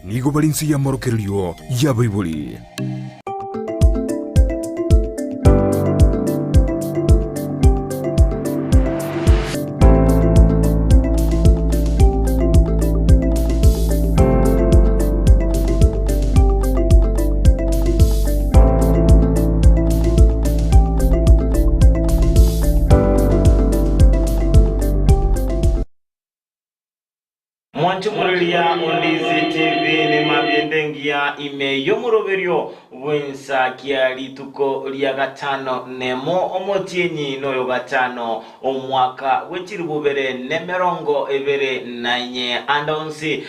nigo balinsi ya morokerio ya Baibuli. Mwanchumulia Ondizi TV ni mabyendengia ime yomuroberio wensa kiali tuko liya gatano nemo omotienyi noyo gatano omwaka wechiribubere nemerongo ebere nanye andonsi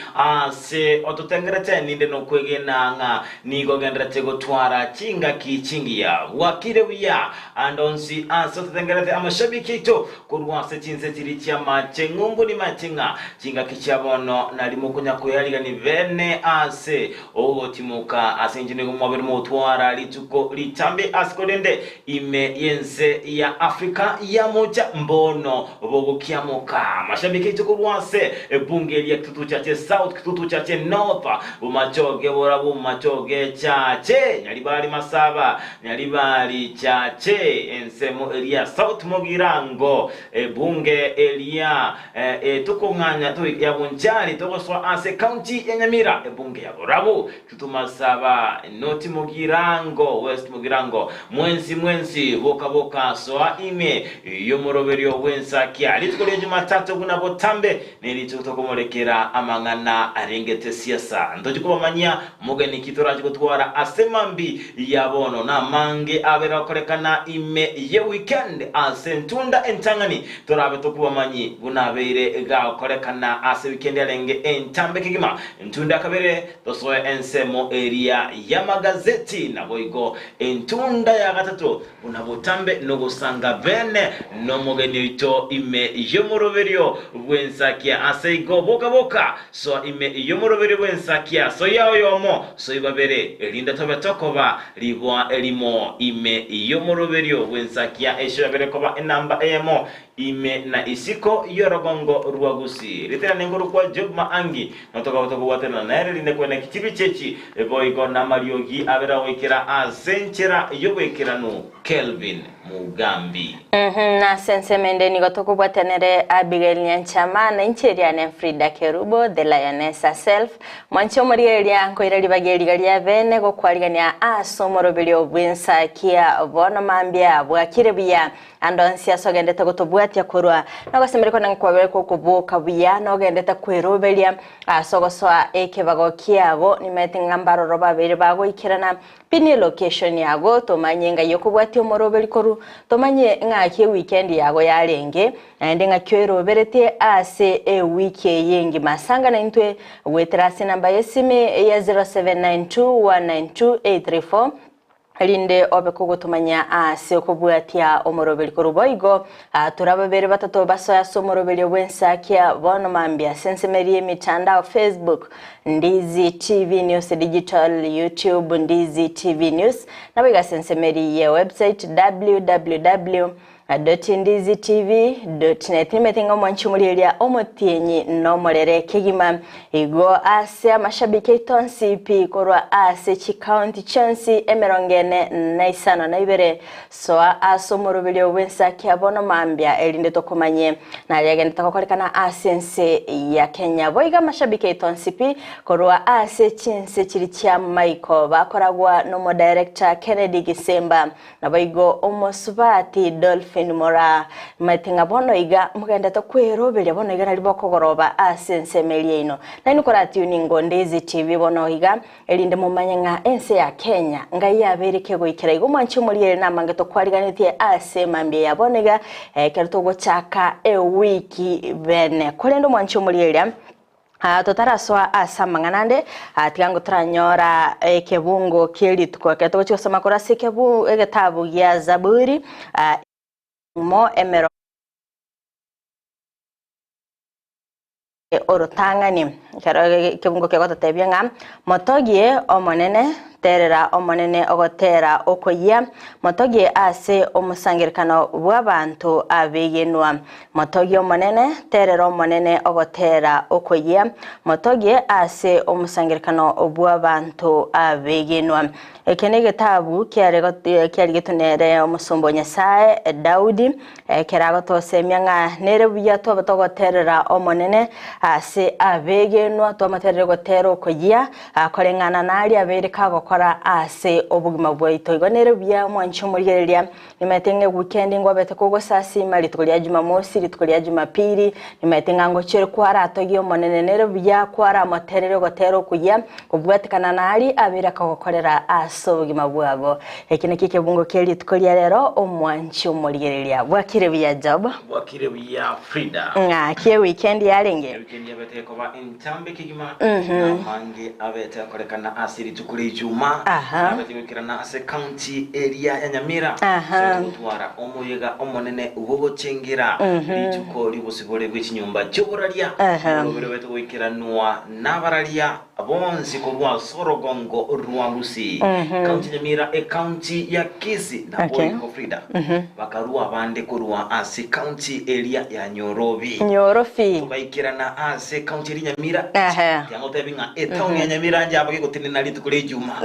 se ototengerete ninde no kwegenanga nigo genderete gotwara chinga kichingia wakire wiya andonsi ototengerete amashabiki to kurwase chinse chirichya machengumbu ni machinga chinga kichabono nalimo kunya kuyaliga ni vene timuka asenjine kumwabiri mutwara lituko litambe asikodende ime yense ya Afrika ya moja mbono bogo kiamoka mashabiki tukurwase bunge liya kitutu chache South kitutu chache North bumachoge borabu machoge chache nyalibali masaba nyalibali chache ensemo elia South Mogirango bunge elia tukunganya tu ya bunjali tokoswa ase county ya Nyamira bunge ya borabu tutumasaba North Mogirango West Mogirango mwensi boka soa ime yomoroberio wensa kiali tukole Jumatatu kuna botambe nilitutokomolekera amangana arengete siasa ndojikubamanya mugeni kitora gutwara asemambi yabono na mange abera korekana ime ye weekend asentunda entangani torabe tokubamanyi gunabeire ga korekana ase weekend alenge entambe kigima entunda kabere tosoe ensemo area ya magazeti na boigo entunda ya gatatu unabotambe no gusanga bene no mugeni ito ime yomoroberio wensakia aseigo boka so ime yomoroberio wensakia so yao yomo so ibabere elinda tobe tokoba libwa elimo ime yomoroberio wensakia eshabere koba enamba emo ime na isiko yorogongo ruagusi litera nenguru kwa jogma angi notoka utoko watena nere linde kwene kichibi chechi boigo na mariogi abera wekera azenchera yobekera no Kelvin Mugambi na sensemende ni gotoko bwatenere Abigail Nyanchama na incheria ne Frida Kerubo the lioness herself mwancho muriyeria nkoira libageri galia bene go kwaligania asomorobelio bwensa kia bono mambia bwakirebiya andonsi asogendete gotobwatia korwa nagosemereko nankwabere ko kubuka biya nogendete kwerobelia asogoswa ekebago kiago nimetingambaro roba bere bago ikirana pini location yago tomanyenga yokubwatia morobeli koru tomanye ngaki weekend yago yarenge ande ngakyero berete ase wiki yengi masanga na intwe wetrasi namba yesime ya 0792192834 linde obeko gutumanya ase okubwatia omorobeli koruboigo turababere batatu basoya somorobeli wensa kia bono mambia sensemerie mitandao Facebook Ndizi TV News Digital YouTube Ndizi TV News na biga sensemerie website www.ndizitv.net nimetinga mwanchumulilia omotienyi no morere kigima igo ase amashabiki tonsipi korwa ase chikaunti chansi emerongene naisano na ibere soa asomorobelio wensa kiabono mambia elinde tokomanye na yagende takokorekana asense ya Kenya boiga mashabiki tonsipi korwa ase chinse chirichia Michael bakoragwa no director Kennedy Gisemba na boigo omosubati Dolphin Mora matinga bono iga mugenda to kwerobelia bono iga naliboko kogoroba asensemelie ino na inukora tuningo Ndizi TV bono iga elinde mumanyanga ense ya Kenya ngai yabereke goikira igo mwanchi muliere na mangeto kwariganitie ase mambie ya bono iga kerto gochaka wiki bene kolendo mwanchi muliere totaraswa asamanganande tigango tranyora kebungo keli tukwa keto chosoma korasi kebu egetabu ya Zaburi mo emero orotangani kero kebungo kegota tebianga motogie omonene terera omonene ogotera okoyia motogie ase omusangirikano bw'abantu abegenwa motogie omonene terera omonene ogotera okoyia motogie ase omusangirikano bw'abantu abegenwa ekene gitabu kiari gitunere omusumbo Nyasaye Daudi keragotosemia ng'a nere buya togoterera omonene ase abegenwa tomaterere gotera okoyia akorengana nari abere kagokora ase obugima bwaito igo nere buya mwancho murigereria nimetenge weekend ngwabete kugosasi mali tukolia Jumamosi litukolia Jumapili nimetenga ngochere kwara atogi omonene nere buya kwara materere gotera okoyia kubwatikana nari abere kagokorera ase obugima bwabo ekine kikebungo keri tukolia rero omwancho murigereria bwakire buya Job bwakire buya Frida kie weekend yarenge weekend yabete koba intambe kigima na mange abete akorekana asiri tukuri Juma abete wikirana ase county area ya Nyamira twara omuyega omonene ugogocengira lituko libosibole bw'ikinyumba cyoboraria obere bete wikiranwa nabararia abonzi ko rwa Sorogongo rwa Rusi county Nyamira county ya Kisii na Boyko Frida bakarua bande kurwa ase county area ya Nyorobi tubaikirana ase county ya Nyamira yango tebinga town ya Nyamira njabo gikutinina litukuri Juma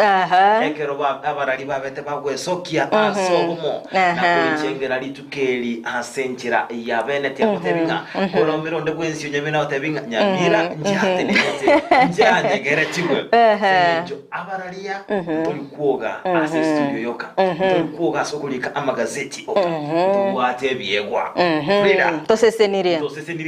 ekero abarari babete bagwesokia asobomo na kuicengera litukeri asenjira ya benete yakotebinga koromero ndegwensi Nyamira otebinga Nyamira njate nete njanye geretigwe senjo abararia tuli kuoga ase studio yoka tuli kuoga sokulika amagazeti oka tuwate biegwa Frida tosesenirie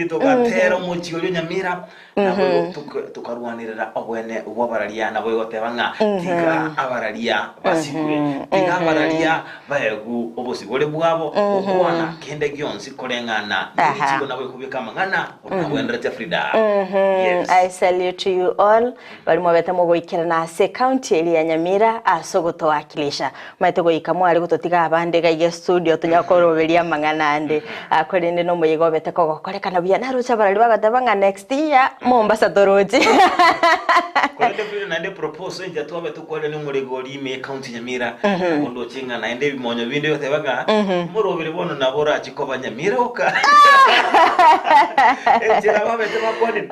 togatera muchi olyo Nyamira nabo tukarwanirira obwene ubwabararia nabo yotebanga tiga abararia basikure tiga abararia bayegu obosibole bwabo okwana kende gyonsi korengana nichiko nabo kubika mangana onabwendera Frida. Yes, I salute you all bali mwabeta mugoikira na ase county area ya Nyamira asogoto wakilisha maite goika mwari gutotiga abande gaige studio tunyakoroberia mangana ande akorende no muyigo bete ko gokorekana buya narucha barali bagatebanga next year Mombasa Doroji kwende vile naende proposal nje tuwabe tukwale ni muregori me county Nyamira ondo chinga naende bimonyo binde yote baga murobere bono nabora chikoba Nyamira oka ejira babe tebakoni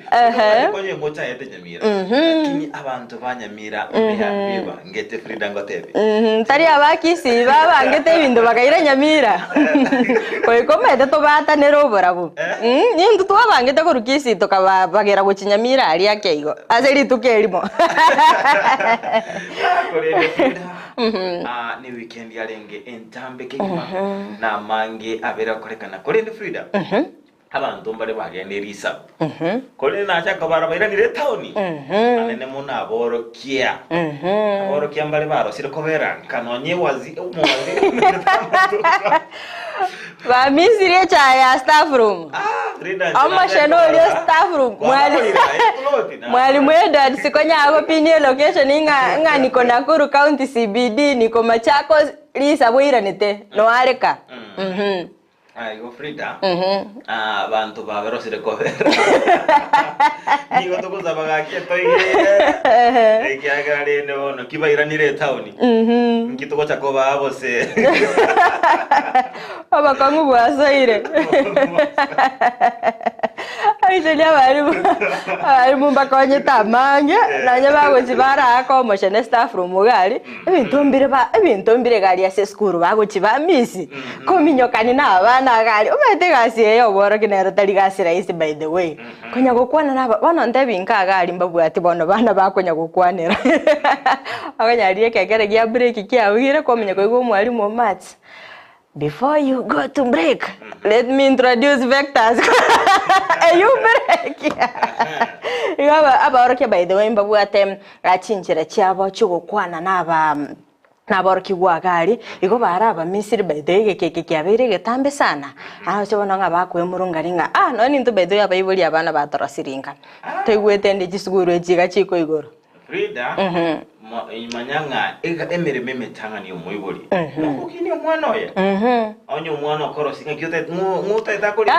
konye ngocha yete Nyamira lakini abantu ba Nyamira biba ngete Frida ngotebe tari abakisi baba ngete bindo bakaira Nyamira koikomete to bata nerobora bu nindu twabangete korukisi tokaba bagera guchinyamira ari akeigo azeri tukerimo ni weekend yarenge entambe kigima na mange abera korekana korende Frida abantu mbale bagende risa kole na chaka barabara ni town anene muna aborokia aborokia mbale baro sirikobera kanonye wazi umuwazi ba misiri cha ya staff room amma shanoli staff room mwali mweda sikonya abo pinye location inga niko Nakuru County CBD niko Machakos lisa bwiranite no areka Ayo Frida abantu babero sirikobera nigo tukuza bagakie toire ekiagare no kibairanire town ngituko chakoba abose abakangu bwasoire aisholia bari mumba konye tamange nanye bagochi barako moshene staff room gali ebintombire gali ase school bagochi bamisi kominyokani na abana gali umete gasi eyo boro kinero tali gasi raisi by the way konya gukwana na bana ndebinka gali mbabwati bono bana bakonya gukwanira akanyariye kegere gya break kyawire kominya koigo mwalimu maths. Before you go to break, let me introduce vectors. You break. Aba by the way mbabwate achinjira cyabo cyugukwana naboroki gwagari igo baraba misiri by the way kyabere getambe sana aho cyabona ngabakwe murungaringa none into by the way abayibuli abana batorasiringa tegwete ndi gisuguru ejiga chiko igoro Frida manyanga emere meme tanga ni umuyibuli ukini umwana oya onye umwana okoro singa kyote nguta itakoli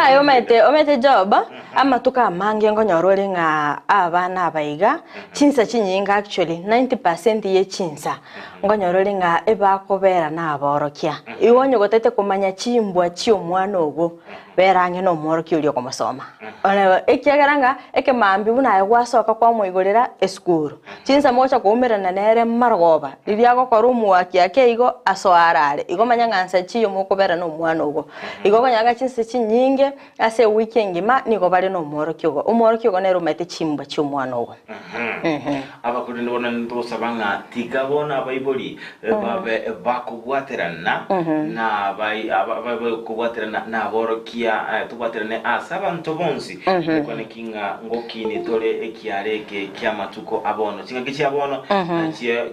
omete job ama tukamange ngonyorore nga abana abaiga chinsa chinyinga actually 90% ye chinsa ngonyorore nga ebakobera naborokia iwonye gotete kumanya chimbwa chi omwana ogo berange no moroki uri okomasoma ona ekiagaranga ekemambi buna yagwasoka kwa muigorera eskuru chinsa mocha kuumerana nere marogoba liliago korumu wakiake igo asoarare igo manyangansa chi omukobera no mwana ogo igo kanyanga chinsa chinyinge ase weekend ma nigo bale no moroki ogo umoroki ogo nero mete chimbwa chi omwana ogo abakuri ndibona ndosabanga tigabona abayiboli babe bakugwaterana na bakugwaterana na borokia tugwaterane asaba ntobonsi kone kinga ngokini tole ekiareke kyamatuko abono kinga kichabono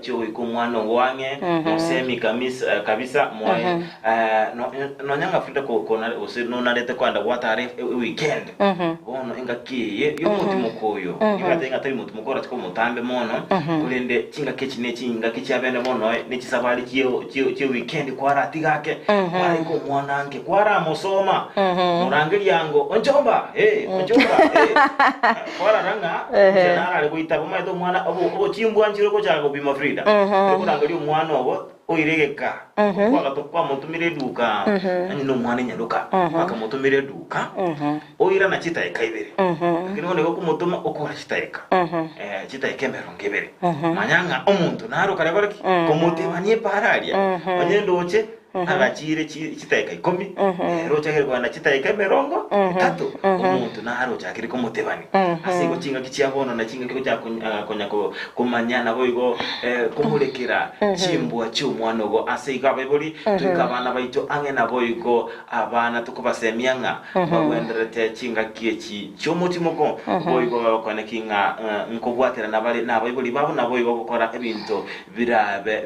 cyo ikumwana wange nosemi kabisa moye no nyanga fita ko no nalete kwanda watare weekend bono ingakiye yo mutima koyo ingatenga tari mutima kora tiko mutambe mono kulende kinga kechine kinga kichabene mono nechisabali cyo weekend kwara tigake kwara iko mwanange kwara mosoma murangi yango onjomba kwara ranga janara ali kuita boma edo mwana obo chimbwa nchiro ko chago bima Frida kurangali umwana obo oiregeka kwa mutumire duka ani no mwana nyaruka mutumire duka oira na chita ekaibere kino ne ko mutuma okora chita eka chita ekemero ngebere manyanga omuntu naro kare baraki ko mutemanie pararia onyendoche agachire chitaika 10 rocha herwa na chitaika 30 umuntu naro chakiri kumutebani asigo chinga kichiabono na chinga kiko konya kumanyana boigo kumurekera chimbwa cy'umwana go asiga bayiboli tukabana baito angena boigo abana tukubasemianga bagwenderete chinga kiechi cy'umutima go boigo kone kinga nkobwatera nabali nabayiboli babo naboigo gukora ebintu birabe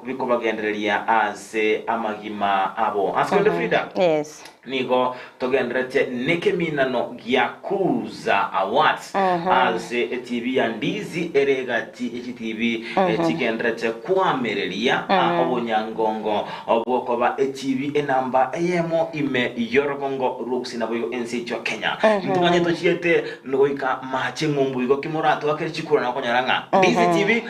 bikubagendereria ase amagima abo askonde Frida yes nigo togendrete nekeminano gyakuza awards ase TV ya ndizi eregati TV tigendrete kwamerelia obonyangongo obokoba TV enamba eyemo ime yorogongo ruksina boyo ensi cho Kenya ndumanye to chiete noika mache ngumbu igo kimurato akere chikura na konyaranga ndizi TV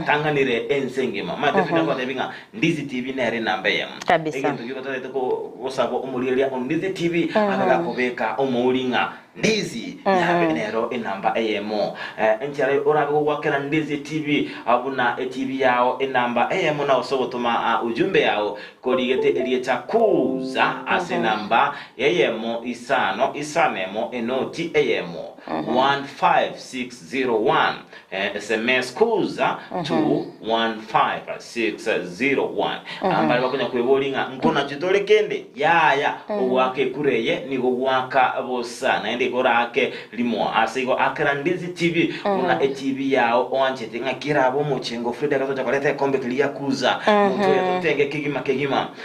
tanganire ensengema mate fina kwa tebinga ndizi TV nere namba yemo kabisa ko osabo umuliria ndizi TV akagakobeka omulinga ndizi yabenero enamba eyemo enchare orago wakera ndizi TV abuna TV yao enamba eyemo na osobotuma ujumbe yao koligete elieta kuza ase namba eyemo isanemo enoti eyemo 15601 SMS kuza to 15601 ambali bakonya kwebolinga nkona chitole kende yaya owake kureye nigo waka bosana ende korake limo asigo akrandizi TV una TV yao onchete ngakirabo muchengo Frida kazo chakoleta kombe kilia kuza mtu yatotenge kigima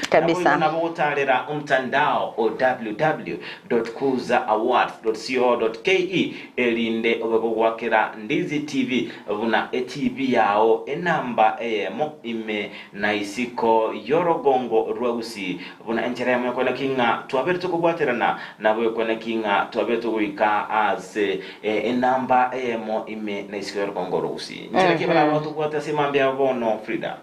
kabisa na botalera umtandao www.kuzaawards.co.ke elinde obegwakera ndizi TV buna TV yao enamba emo ime na isiko yorogongo rwagusi buna enchera yamo kona kinga twabere tukubwaterana nabo kona kinga twabere tuwika as enamba emo ime na isiko yorogongo rwagusi enchera kibala watu kwata simambia bono Frida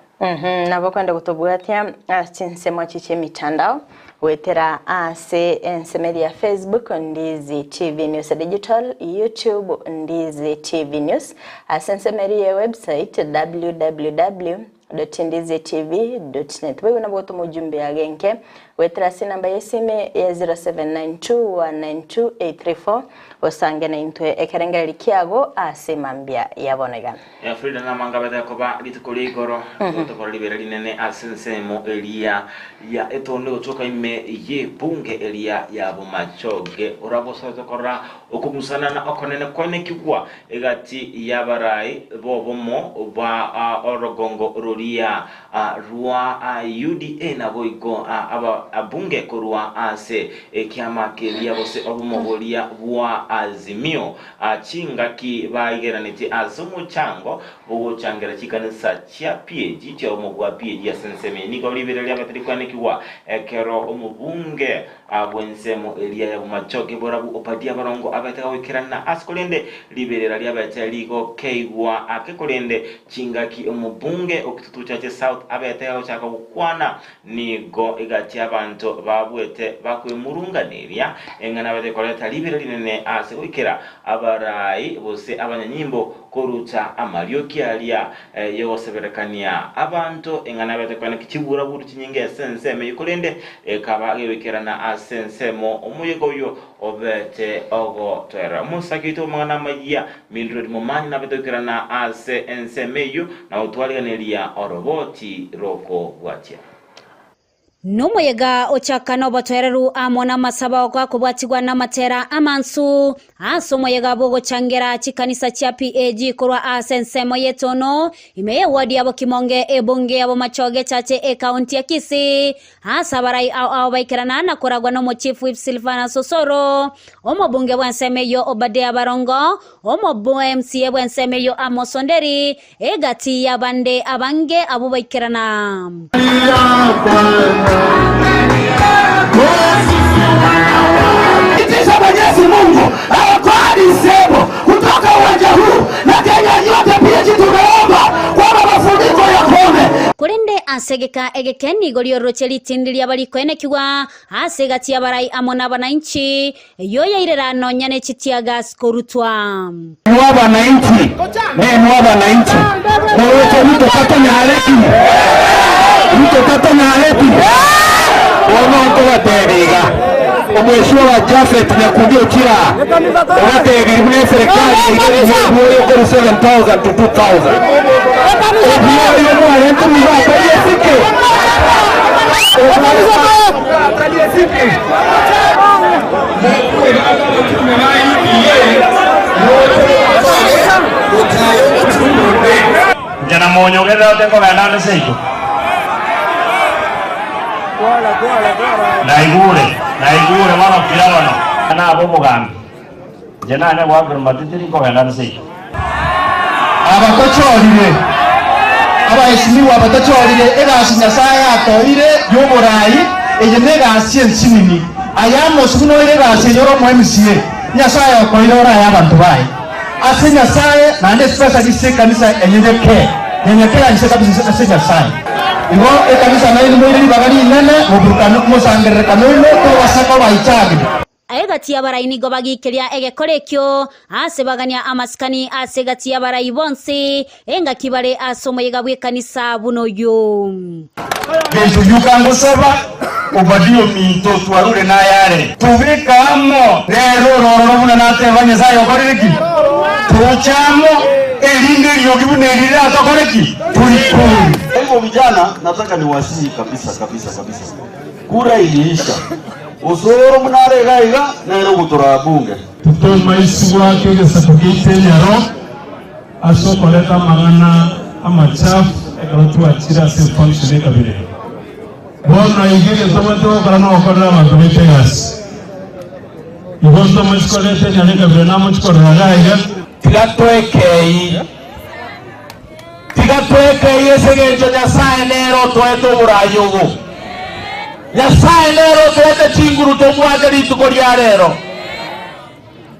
nabo kwenda kutubwatia chinsemo chiche mitandao wetera ase ensemedi ya Facebook Ndizi TV News Digital, YouTube Ndizi TV News, asensemedi ya website www.ndizitv.net. Wewe unaboto mujumbe ya genke wetera sinamba yesime ya 0792192834 osange na intwe ekerengera likiago ase mambia yabonega ya Frida na mangabeta koba litukoligoro to libera linene asensemo elia ya etonde otoka ime ye bunge elia ya bomachoge urabosa tokora okumusana na okonene kone kigwa egati yabarai bobomo ba orogongo roria rua UDA na boigo aba abunge kurwa ase kiama kelia bose obumogoria bwa Azimio chingaki baigeraniti azumu chango buguchangira chikanisa chia PAG cha omugwa PAG asenseme niko liberelia batrikwanekiwa kero omubunge abwensemo elia ya bumachoke borabu opatia barongo abata wikirana askolende liberera lya bataliko keigwa akekolende chingaki omubunge okitutu chache South abata ochaka kukwana nigo igati abantu babwete bakwemurunganeria engana bate koleta liberera linene ase wikira abarai bose abanyanyimbo koruta amarioki alia yoseberekania abantu engana bate kwana kichibura buru chinyinge senseme yikolende kaba wikirana asensemo omuyego yo obete ogo twera musakito mwana magia Mildred Momani na betokirana ase ensemeyo na utwaliganeria oroboti roko bwatia Numuyega ochakano batwereru amona masaba kwa kubwatigwa na matera amansu asomuyega bogo changera chikanisa cha PAG kurwa asensemo yetono imeye wadi abo kimonge ebunge abo machoge chache county ya Kisii asabarai au baikirana na kuragwa no chief whip Silvana Sosoro omo bunge bwensemeyo Obadea Barongo omo MCA bwensemeyo Amosonderi egati ya bande abange abo baikirana Itisha Mwenyezi Mungu aokoe sebo kutoka uwanja huu na Kenya yote pia tunaomba kwa mafuriko yakome. Kurinde asegeka egekeni golio rocheli tindilia balikwene kiwa asegati ya barai amona bananchi yoya irerano nyane chitiaga skorutwa Mwaba na inchi mwewe mito kata na aleki Wano kwa teriga Omweshua Jafet na kudio kila Wate grimune serikali Mwewe kuru 7,000 to 2,000 Obiyo yomu alentu mwa Kaliesike Jana monyo geda tengo ganando seiko Naigure wana kilawano ana abo mugambi jana ne wabir matitiri ko ganando seiko Abatochorire abayesimiwa abatochorire egasi Nyasaye atoire yoborai eyenegasi ensinini ayamo suno egasi yoro mu MCA Nyasaye akoire ora y'abantu bayi ase Nyasaye nande special kanisa enyeke nyenyekera nise kabisa ase Nyasaye Igo ekanisa nayo mwiri bagari nene muburukano musangere kanono ko wasako baichagi Aegati ya barai nigo bagikiria egekorekyo asebagania amaskani asegati ya barai bonse enga kibale asomoyega bwekanisa buno yo Beju yukango saba obadio minto twarure na yare tubikamo rero rorobuna nate banyezayo koreki tuchamo elinde yogibunelira atakoreki tulikuri. Hivyo vijana nataka niwasihi kabisa kura iliisha usoro mnare gaiga nero gutora bunge tutoma isuwa kyo sapogite nyaro asokoleka magana amachafu ekalotu achira se function kabile bona igire tomato kana okora abantu betegasi ibondo masikolete nyane kabile na machikora gaiga tigatweke yesegenjo Nyasaye nero tweto burayugo Nyasaye nero twete chinguru tomwaga rituko lya rero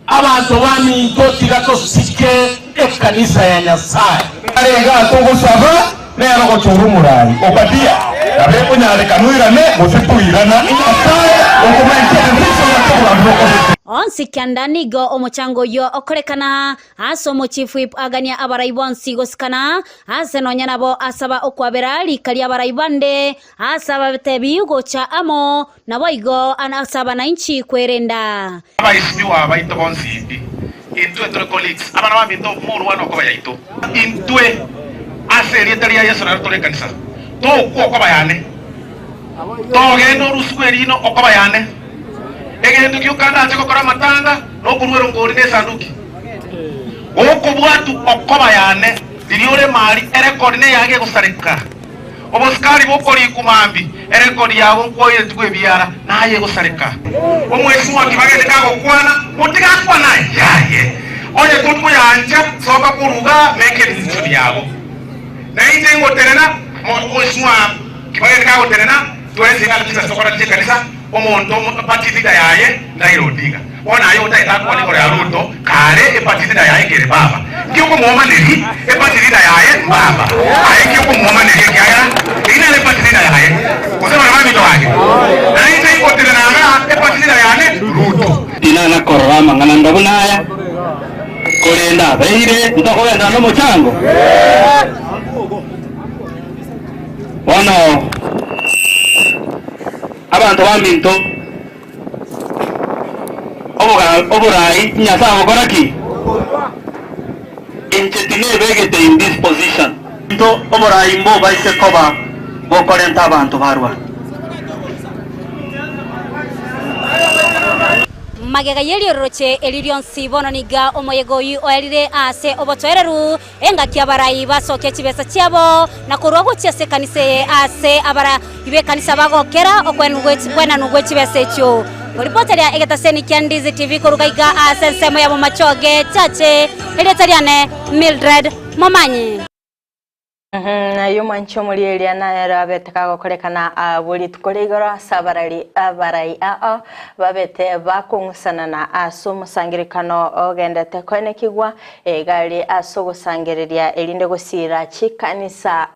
abantu bami totigato sike ekanisa ya Nyasaye Arega tugusaba nero ko churumurari opatia abeko nyale kanuirane musituirana Nyasaye okumentene ndiso natubura Onsi kiandanigo omochango yo okorekana asomo chief whip agania abaraibonsi goskana asenonya nabo asaba okwabera likali abaraibande asaba betebiugo cha amo nabo igo anasaba na inchi kwerenda abaisiwa abaito bonsi intwe tro colleagues abana bamito muru wano ko bayaito intwe aserietaria yeso na tore kanisa to ko bayane to gendo ruswerino okabayane egendo kyukanda chiko kora matanga no kurwero ngori ne sanduki oko bwatu okobayane diriore mali erekodi ne yage gusarika obosikali bokoli kumambi erekodi yabo kwoye tukwe biara naye gusareka omwesi wa kibagende kago kwana mutika kwana yaye oye tutku yanja soka kuruga meke decision yabo na ite ngoterena omwesi wa kibagende kago terena tuenzi kala kisa sokora kanisa omonto patiti yaye ndairodinga ona ayo utaita kwa niko ya Ruto kale epatiti yaye kere baba kiko muoma nili epatiti yaye baba aye kiko muoma nili kaya ina epatiti yaye kusema na mami ndo wake na ite iko tena na epatiti yaye Ruto ina na korama ngana ndabunaya kolenda beire ndokoenda no mochango ono abantu baminto oburai nyasa okoraki intetine begete in this position to oburai mbo baise koba bokorenta abantu barwa magega yeli roche elirion sibono niga omoyegoyi oelire ase obotoereru enga kiabarai basoke chibesa chiabo na kurwago chiase kanise ase abara ibe kanisa bagokera okwena nugwe chibesa echo ripoti ya egetaseni Kiandizi TV kurugaiga ase nsemo ya machoge chache elitariane Mildred Momanyi. Na yuma nchomuli eliana rabeteka gokorekana buli tukolegora sabarari abarai babete bakungusana na aso musangirikano ogendete kone kigwa egali aso gusangiriria elinde gusira chikanisa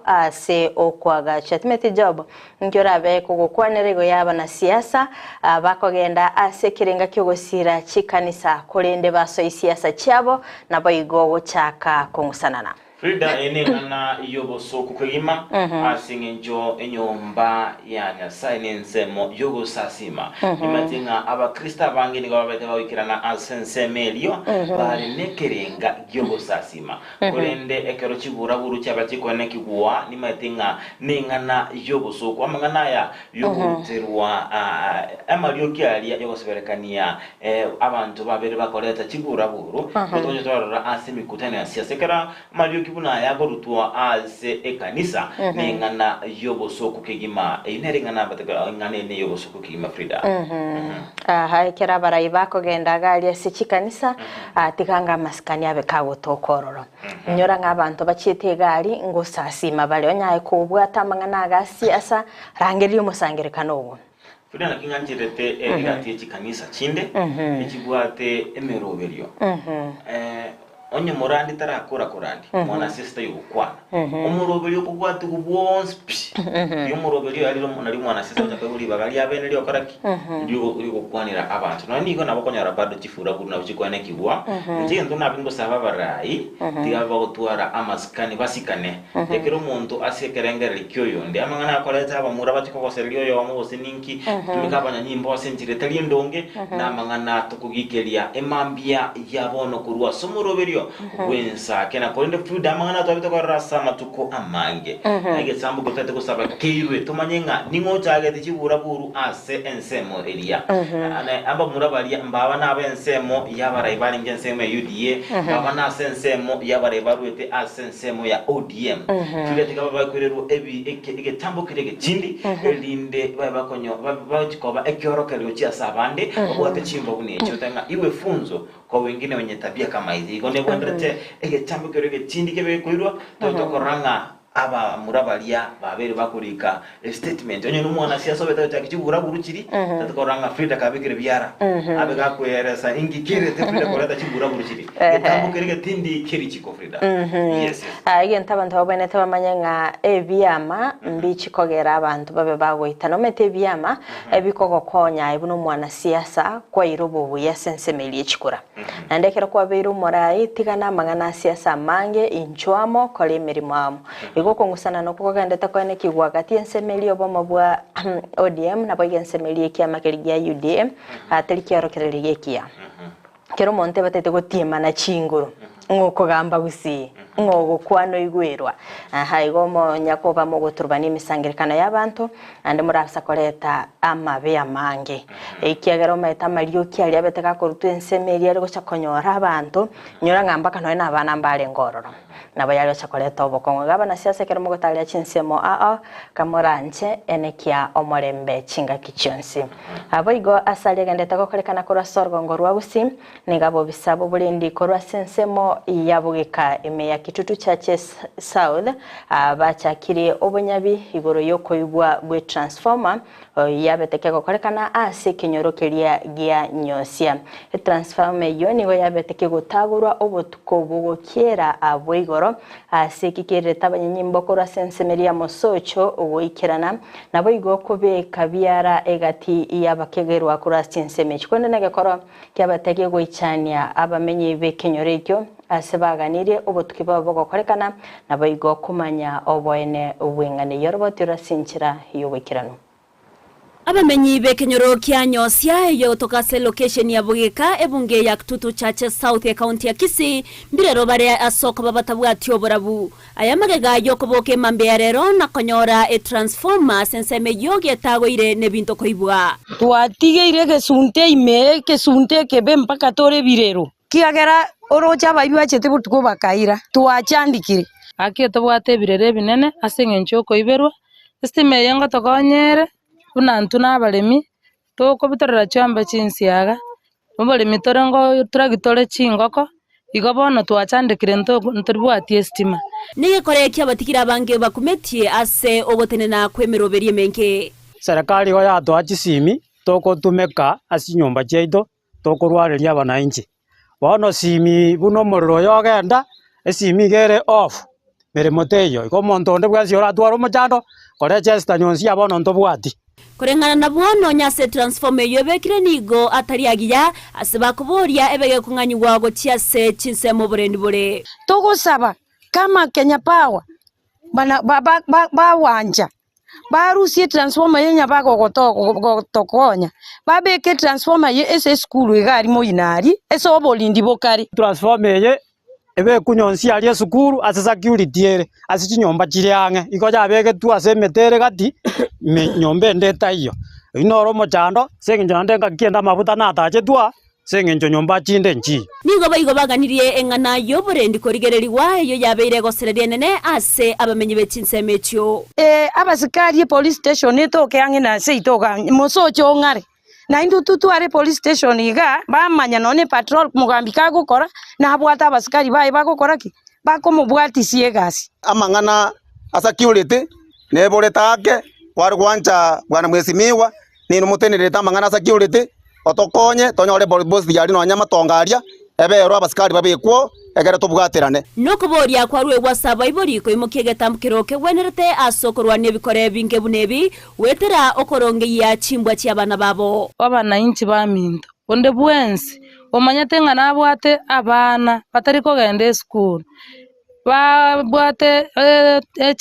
ase okwaga chatmete job ngyora be kugukwanerego yaba na siasa bakogenda ase kirenga kyogusira chikanisa kulinde baso siasa cyabo nabo igogo chaka kungusanana Frida enengana yoboso kukegima asingenjo enyomba ya Nyasaye nensemo yogo sasima imatinga abakrista bangi nigo babete bawikirana asensemelio bari nekerenga yogo sasima kulende ekero chibura buru cyabatikone kigwa nimatinga nengana yoboso kwa mangana ya yoguterwa amalio kyali yogo seberekania abantu babere bakoleta chibura buru botoje twarara asemikutana ya siasekera malio kibuna yago rutua ase ekanisa nengana yoboso kukegima inerengana batega ngane ne yoboso kukegima Frida kera barai bakogenda gali ase chikanisa tikanga maskani abe kagotokororo nyora ng'abantu bachite gali ngo sasima bali onyaye kubwata mangana agasi asa rangeri umusangirikano ubu Frida nakinganjirete egati chikanisa chinde ekibwate emeroberio onye morandi tarakora korandi mwana sister yukwana umurobeli okugwatu kubwons yo murobeli ali nali mwana sister utakabuli bagali abene lyo koraki ndio ukwanira abantu nani iko nabakonyara bado chifura kuna uchikwane kibwa nje ndo nabingo saba barai tiaba otwara amaskani basikane ekero muntu asekerengera likyoyo ndi amangana akoleta abamura batikokoselyo yo amose ninki tumikabanya nyimbo senjire tali ndonge na mangana tukugikelia emambia yabono kurwa somurobeli wensa kena kolende Frida mangana twabito kwa rasa matuko amange age sambu gotete ko saba keirwe tumanyenga ningo chage tichibura buru ase ensemo elia ane amba murabali mbaba na aba ensemo yabara ibali ngensemo UDA baba na ensemo yabara ibarwete ase ensemo ya ODM Frida tikaba bakwereru ebi ege tambo kirege chindi elinde baba konyo baba chikoba ekyorokeryo chia sabande obwate chimbo kuni echo tanga iwe funzo kwa wengine wenye tabia kama hizi igone bwandrete egetambo kerege chindi kebe kuirwa tokoranga aba murabalia babere bakurika statement onye numwana siasa beta takibura burukiri tokoranga Frida kabikire byara abe gakweresa ingikire te Frida korata kibura burukiri egetambo kerege tindi kiri chiko Frida yes agenta abantu babene tabamanyanga ebyama mbichikogera abantu babe bagwita no mete byama ebikoko konya ibuno mwana siasa kwa irobo yasensemelie chikura nandekera kwa beiru morai tigana mangana siasa mange inchwamo kole merimamo igoko ngusana no kugenda takwane kigwa gati ensemelie obomo bwa ODM na boye ensemelie kiama kirigia UDM atelikia rokererigia kia kero monte batete gotiema na chinguru ngoko gamba gusi ngogo kwano igwerwa igo monyakoba mogoturubani emisangirikano y'abantu ande murasa koreta amabe amange ikiagero meta mario kiali abeteka korutwa ensemeri ari gocha konyora abantu nyora ngamba kano na abana mbale ngororo nabo yali gocha koreta obokongo gabana siasa kero mogotalia chinsemo kamoranche enekia omorembe chinga kichonsi abo igo asali gendeta gokorekana korwa sorgo ngorwa busi nigabo bisabo bulindi korwa sensemo yabugika emeya kitutu chache south bachakiri obonyabi igoro yokoibwa bwe transformer yabeteke gokorekana ase kinyorokeria gia nyosia transformer yo nigo yabeteke gotagurwa obotuko bugokiera abo igoro ase kikireta abanyinyimbo korwa sensemeria mosocho ogoikirana nabo igo kobeka biara egati yabakegerwa korwa sensemech kwende nagekoro kyabeteke goichania abamenye bekenyorekyo asebaganire obotuki babo gokorekana nabo igo kumanya oboene obwengane yorobotira sinchira yobekirano abamenyi bekenyoro kia nyosia yo tokase location ya bugika ebunge ya Kitutu Chache South ya county ya Kisii mbirero bare asoko babatabwatyo borabu ayamagega yo koboke mambe rero na konyora transformer senseme yoge tagoire nebinto koibwa twatige gesunte ime gesunte kebe mpaka tore birero kiagera orocha baywa chete butuko bakaira twachandikire akieto bwate birere binene asengencho koiberwa estime yango tokonyere unantu nabalemi toko bitorera chamba chinsiaga obalemi torengo tractor chingoko igo bono twachandikire ntoribwati estima nige korekia batikira bange bakumetie ase obotenena kwemeroberie menke serikali go yatwachisimi toko tumeka asinyomba cheito toko rwareria abananchi bono simi buno mororo yogenda esimi gere off mere moteyo iko monto nde bwasi ora twaro mochando kore chesta nyonsi abono ntobwati korengana na bono nyase transforme yobekire nigo atariagiya aseba kuboria ebege kunganywa go chiase chinsemo borendi bore togosaba kama Kenya Power bana wanja barusie transformer yenya bako gotokonya babeke transformer ye ese school igari moinari eso obolindi bokari transformer ye ebe kunyonsi ali esukuru ase security ere ase chinyomba chiriange iko jabeke tu ase metere gati nyombe ndeta iyo inoro mochando senginjo ndenga kienda mabuta natache twa senginjo nyomba chinde nchi nigo baigo baganirie engana yo borendi korigereriwa yo yabeire gosererie nene ase abamenyi bechinsemechyo abasikari police station etoke ange na seitoga mosocho ngare na indu tutware police station iga bamanya none patrol mugambi kagukora na abwata abasikari bae bagukora ki bakomubwati siegasi amangana security nebore take warwancha bwana mwesimiwa nino mutenereta amangana security otokonye tonyore boss yari no nyama tongaria ebero abasikari babekwo egere tubwaterane nokuboria kwa rwe wasaba iboriko imukiegetambukiro kwenerete asokorwa nebikore binge bunebi wetera okoronge ya chimbwa cy'abana babo abananchi baminto onde bwensi omanyate ngana abwate abana batari kogende school babwate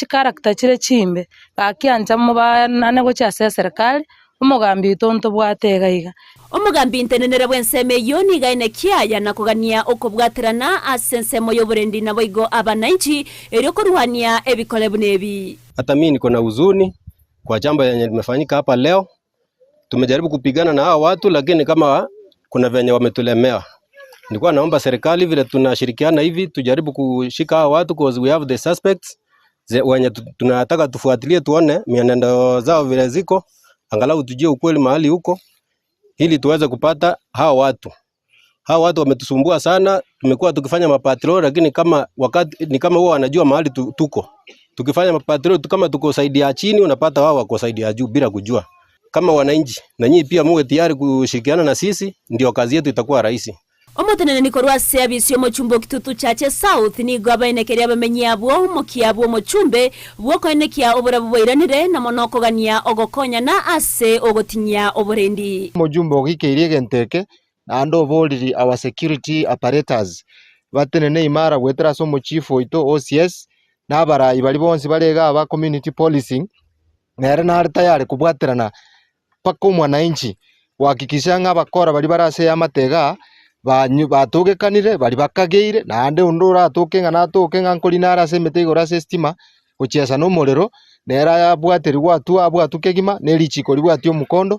character chire chimbe akianja mu bana go cha serikali umugambi tonto bwate gaiga omugambi ntenenere bwenseme yoni gaine kiaya na kugania okobwaterana asensemo yoborendi na boigo abananchi eryo kuruhania ebikole bunebi. Hata mimi niko na huzuni kwa jambo yenye limefanyika hapa leo. Tumejaribu kupigana na hawa watu lakini kama kuna venye wametulemea. Nilikuwa naomba serikali vile tunashirikiana hivi tujaribu kushika hawa watu because we have the suspects wenye tunataka tufuatilie tuone mienendo zao vile ziko angalau tujue ukweli mahali huko ili tuweze kupata hawa watu. Hawa watu wametusumbua sana, tumekuwa tukifanya mapatrol lakini kama wakati ni kama wao wanajua mahali tuko. Tukifanya mapatrol kama tuko saidi ya chini unapata wao wako saidi ya juu bila kujua. Kama wananchi na nyinyi pia muwe tayari kushirikiana na sisi ndio kazi yetu itakuwa rahisi. Omotenene nikorwa service yo mochumbo Kitutu Chache South ni gwabanekeria bamenyi abo mokiabo mochumbe bwoko enekia obora bwairanire na monoko gania ogokonya na ase ogotinya oborendi mojumbo gikeirie genteke ando boliri our security apparatus batenene imara gwetera so mochief oito OCS na barayi bali bonsi balega aba community policing nere na tayari kubwaterana paka mwananchi wakikisha ng'abakora bali barase amatega batugekanire bari bakageire na ande undura atuke ngankori nara semete igora sestima guchesa no morero nera yabwaterwa atu kegima nerichiko ribwatio mukondo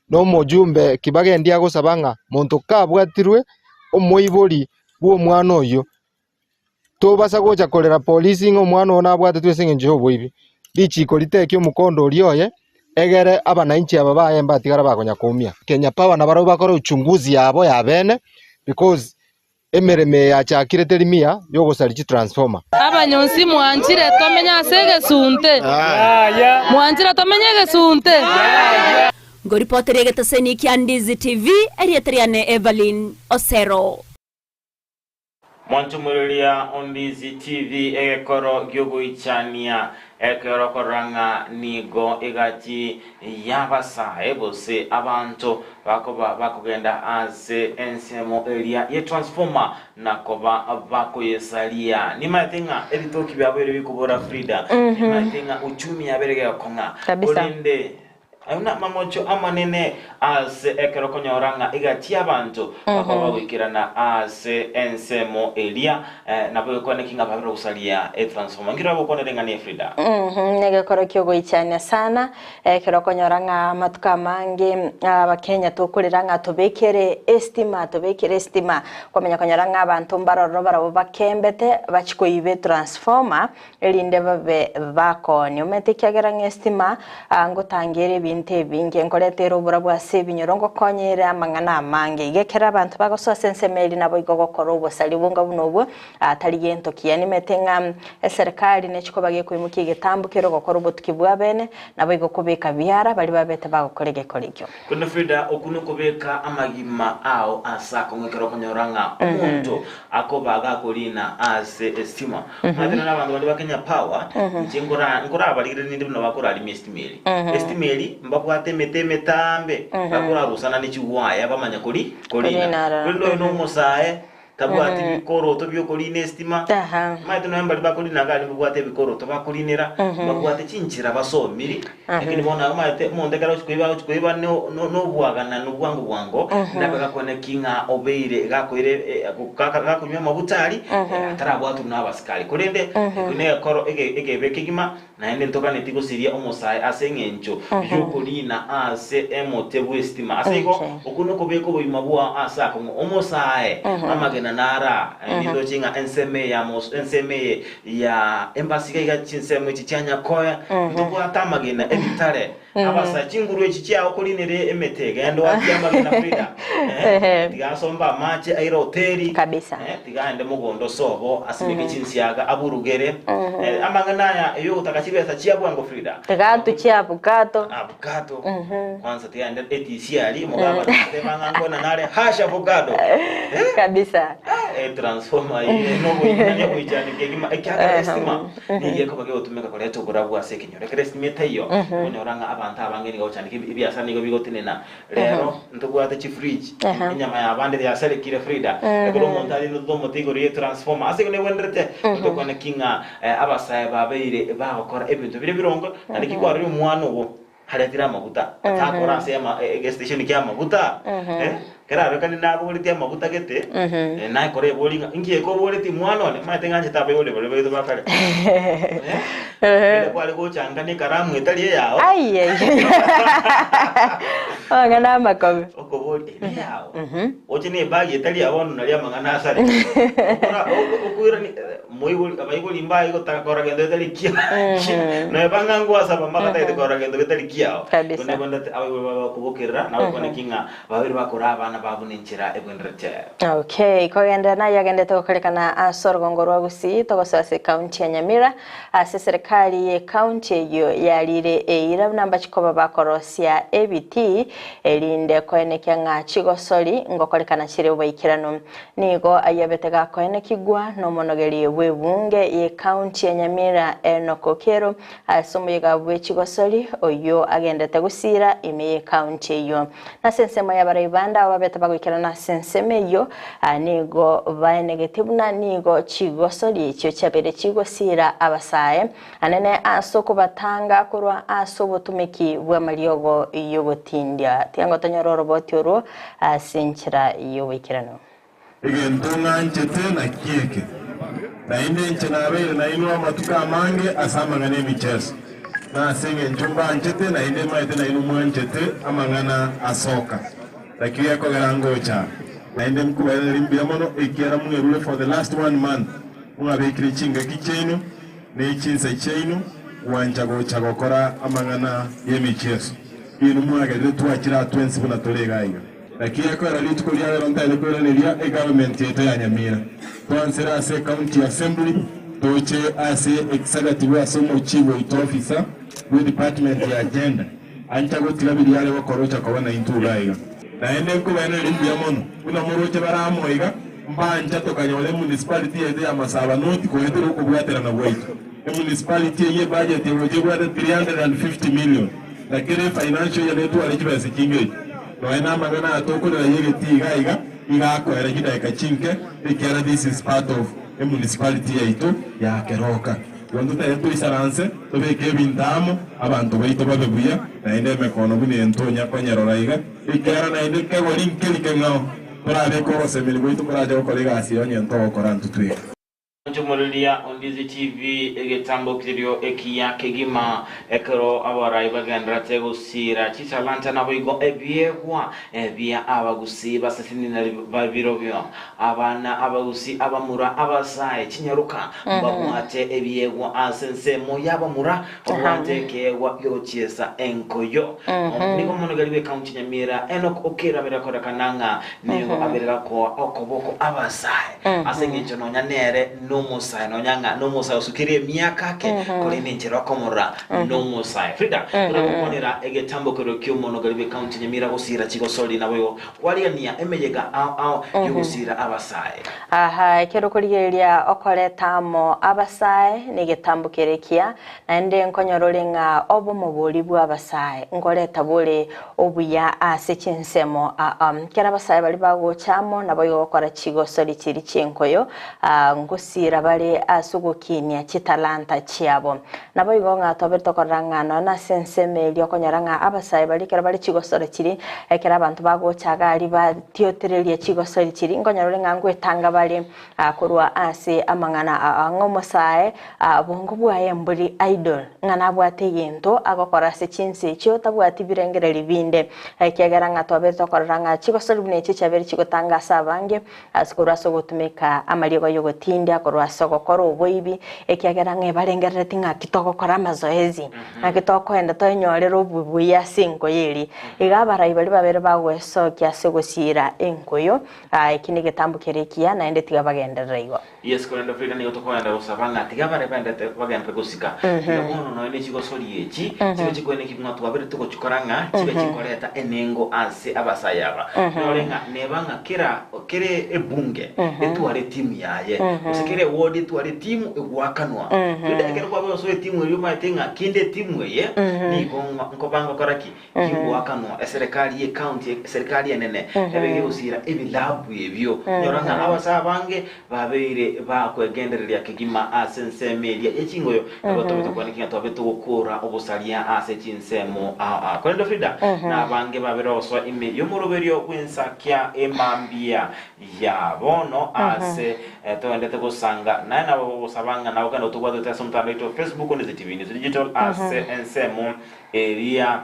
no mojumbe kibagendia gusabanga muntu kabwatirwe omoibori bwo mwana oyo tobasa gocha kolera polisi ngo mwana ona abwate twese nje oboibi richiko ritekio mukondo orioye egere abananchi aba bayemba atigara bakonya kumia Kenya Power na baro bakora uchunguzi yabo ya bene because emereme yachakire terimia yogosarichi transformer abanyonsi mwanjire tomenya segesunte mwanjire tomenya gesunte ngoripotere getaseni kia Ndizi TV eriateriane Evelyn Osero Mwanchumulilia Ndizi TV ekoro gyogo ichania ekoro koranga nigo igati yabasa ebose abantu bakugenda ase ensemo elia ye transformer nakoba bakoyesalia ni matenga ebitoki byabere bikubora Frida ni matenga uchumi yaberege yakonga kolinde ayuna mamocho amanene ase ekero konyoranga igati abantu bakaba wikirana ase ensemo elia nabo konekinga babiro usalia transformer ngira bokone dengane Frida nege koro kyogo ichania sana ekero konyoranga matuka mange abakenya tokuriranga tobekere estima komenya konyoranga abantu mbaroro barabo bakembete bachikoibe transformer elinde babe bakoni umetekiageranga estima ngotangere binte binge nkoletero burabwa sebinyorongo konyere amangana amange igekera abantu bagososa ensemeli nabo igogokora ubosali bunga bunobo atari gento kiyani metenga serikali nechiko bagiye kwimukiye getambukero gokora ubutuki bwa bene nabo igokubeka byara bali babete bagokorege korikyo kuna Frida okuno kubeka amagima ao asako ngekero konyoranga umuntu akobaga kolina ase estima madina nabantu bali bakenya Power ngora abalire nindi bino bakora ali estimeli mbabwate metambe bakora rusana n'ikiwaya bamanya kolina ndo no musae tabwate bikoro to byokolina estima madina nambali bakolina ngali mbabwate bikoro to bakolinira mbabwate cinchira basomiri lakini bona mate mondekara ukwiba no bwagana no bwango nabaka konekinga obeire gakoire gakunywa mabutari atarabwatu n'abasikali kolende kune koro egebekigima na ende ntoka netiko siria omusae asengencho yokolina ase emote bwestima asiko okuno kobeko boimabwa asako omusae amagena nara nindo chinga enseme ya embassy ga chinsemo chichanya koya ndoko atamagena ebitare abasa chinguru echichya okolinere emetege ndo atyamagena Frida tigasomba mache airo hoteli kabisa tigande mugondo sobo asimike chinsiaga aburugere amagana ya yo utakachibesa chiabwango Frida tegatu chiabukato kwanza tigande etisiali mugaba temanga na nale hasha avocado kabisa transformer no boyanya kujana kegima ekaka estima niye ko bage otumeka koleto burabwa sekinyo rekere estimate iyo onyoranga abantu abangeni gocandika ibiasa nigo bigotinena rero ntugwate chi fridge inyama ya bande ya selekire Frida ekoro montali no domo tigo re transformer asiko ne wendrete to kone kinga abasaye babeire bakora ebintu bire birongo andiki kwari umwana ubo haretira amaguta atakora sema station kya amaguta keraro kandi nabo buliti amaguta gete na kore bolinga ingiye ko buliti mwana ne matenganje tabe ole bole bakare kwale go changa ne karamu etali yao ngana makobe oko boli yao oje ne bagi etali yao no nalia mangana asari okuira ni moiboli abaiboli mbaye go takora gendo etali kia no bangangu asaba makata etekora gendo etali kia kone bonda abo kubokera na kone kinga babiri bakora abana babunenchira ebwenrete okay kogenda na yagende tokolekana asorgongoro agusi togosase county ya Nyamira ase serikali ye county yo yalire eira namba chikoba bakorosia ebiti elinde koenekya nga chigosoli ngokolekana chire ubaikirano nigo ayabetega koenekigwa no monogeri webunge ye county ya Nyamira enokokero asomuyega bwe chigosoli oyo agendete gusira ime county yo na sensemo yabaribanda ababeta bagwikirana senseme yo nigo baenegetive na nigo chigosoli cyo cyabere chigosira abasaye anene asoko batanga kurwa asobotumiki bwa mariogo yogotindia tiango tonyororo botiro asinchira yo wikirano igentunga nchete na kieke na inde nche na bere na inu matuka mange asama ngane michezo na singe nchumba nchete na inde maite na inu mwa nchete amangana asoka lakini yako garango cha na inde mkubele rimbia mono ikiara mwerule for the last 1 month mga bekiri chinga kichenu ne chinsa chenu wanchago chagokora amangana yemichezo inu mwa gade tuachira 20 buna tolega iga lakini yako ralitu kulia ronda ile kwa nelia government yetu ya Nyamira tuansera ase county assembly toche ase executive asomo chief officer with department ya agenda anchago tilabiri yale wakorocha kwa wana intulaiga na ende ko bana limbia mono una moroche baramo iga mbanja to kanyole municipality ya Masaba North ko hetero ko bwatera na bwaito municipality ye budget yoje bwata 350 million lakini financial ya letu alijiba sikingei no ena magana atoko na yege tiga iga ko era kida ikachinke ikera this is part of a municipality ya ito ya Keroka yondo tayetu isaranse to be kebindamo abantu baito babebuya na ende mekono bune entonya kwanyaroraiga ikera na ende kego linkeli ngao para de ko semeli boito para de ko lega asio nto korantu twi Jumurilia Ondizi TV egetambo kirio ekia kegima ekero awarai bagandra tego sira chitalanta na boigo ebiegwa ebia abagusi basasini na babirovyo abana abagusi abamura abasai chinyaruka bamuate ebiegwa asense moyabamura obwate kewa yochiesa enkoyo niko mono galiwe county Nyamira Enoch Okera berakora kananga niyo aberera ko okoboko abasai asengecho no nyanere no musai no nyanga no musai usukire miaka ke kolini njero komora no musai Frida urakukonera egetambo kero kyomono galibe county Nyamira gusira chigo soli nawe waliania emeyega au yugusira abasai aha kero kurigeria okoretamo abasai negetambo kerekia nande nkonyororenga obo mubuli bwa abasai ngoreta bole obuya asechinsemo kera abasai bali bagochamo nabo yokora chigo soli chiri chenkoyo ngusira bali asugukinia chitalanta chiabo nabo igonga toberto korangano na senseme lyokonyaranga abasai bali kera bali chigosoro chiri ekera abantu bagochaga ali batioterelia chigosoro chiri ngonyororenga ngwetanga bali kurwa ase amangana ngomosai bongo bwaye mbuli idol ngana bwate yento agokora se chinse cyo tabwati birengere libinde ekegeranga toberto koranga chigosoro bune chichaberi chigotanga sabange askura sogotumeka amaligo yogotinde akorwa sogokora oboibi ekiageranga barengerere tinga kitoko kora mazoezi akitoko enda tonyorero bubuya singo yeri igabara ibali babere bagweso kyasegosira enkoyo ikini getambukerekia na ende tiga bagenderera igo yes korenda Frida ni otokoenda usabanga tigabare bende bagenda gusika yono no ene chigosori echi chibe chikwene kimwa twabere tukochukoranga chibe chikoreta enengo ase abasayaba norenga nebanga kire ebunge etware timu yaye usikire wodi tware timu egwakanwa ndekere kwa bose timu iri matenga kinde timu ye ni nkobanga koraki kigwakanwa serikali ye county serikali yenene ebege usira ebilabu ebyo nyoranga abasabange babere bakwegendereria kigima asense media echingoyo abato kwanikinga twabeto gukura obusalia ase chinsemo kwenda Frida na bange babere oswa ime yomuroberio kwensa kya emambia ya bono ase toendete gusanga na nabo sabanga na ukanda utugwazo tesa mtandao wetu Facebook on TV News Digital ase ensemo area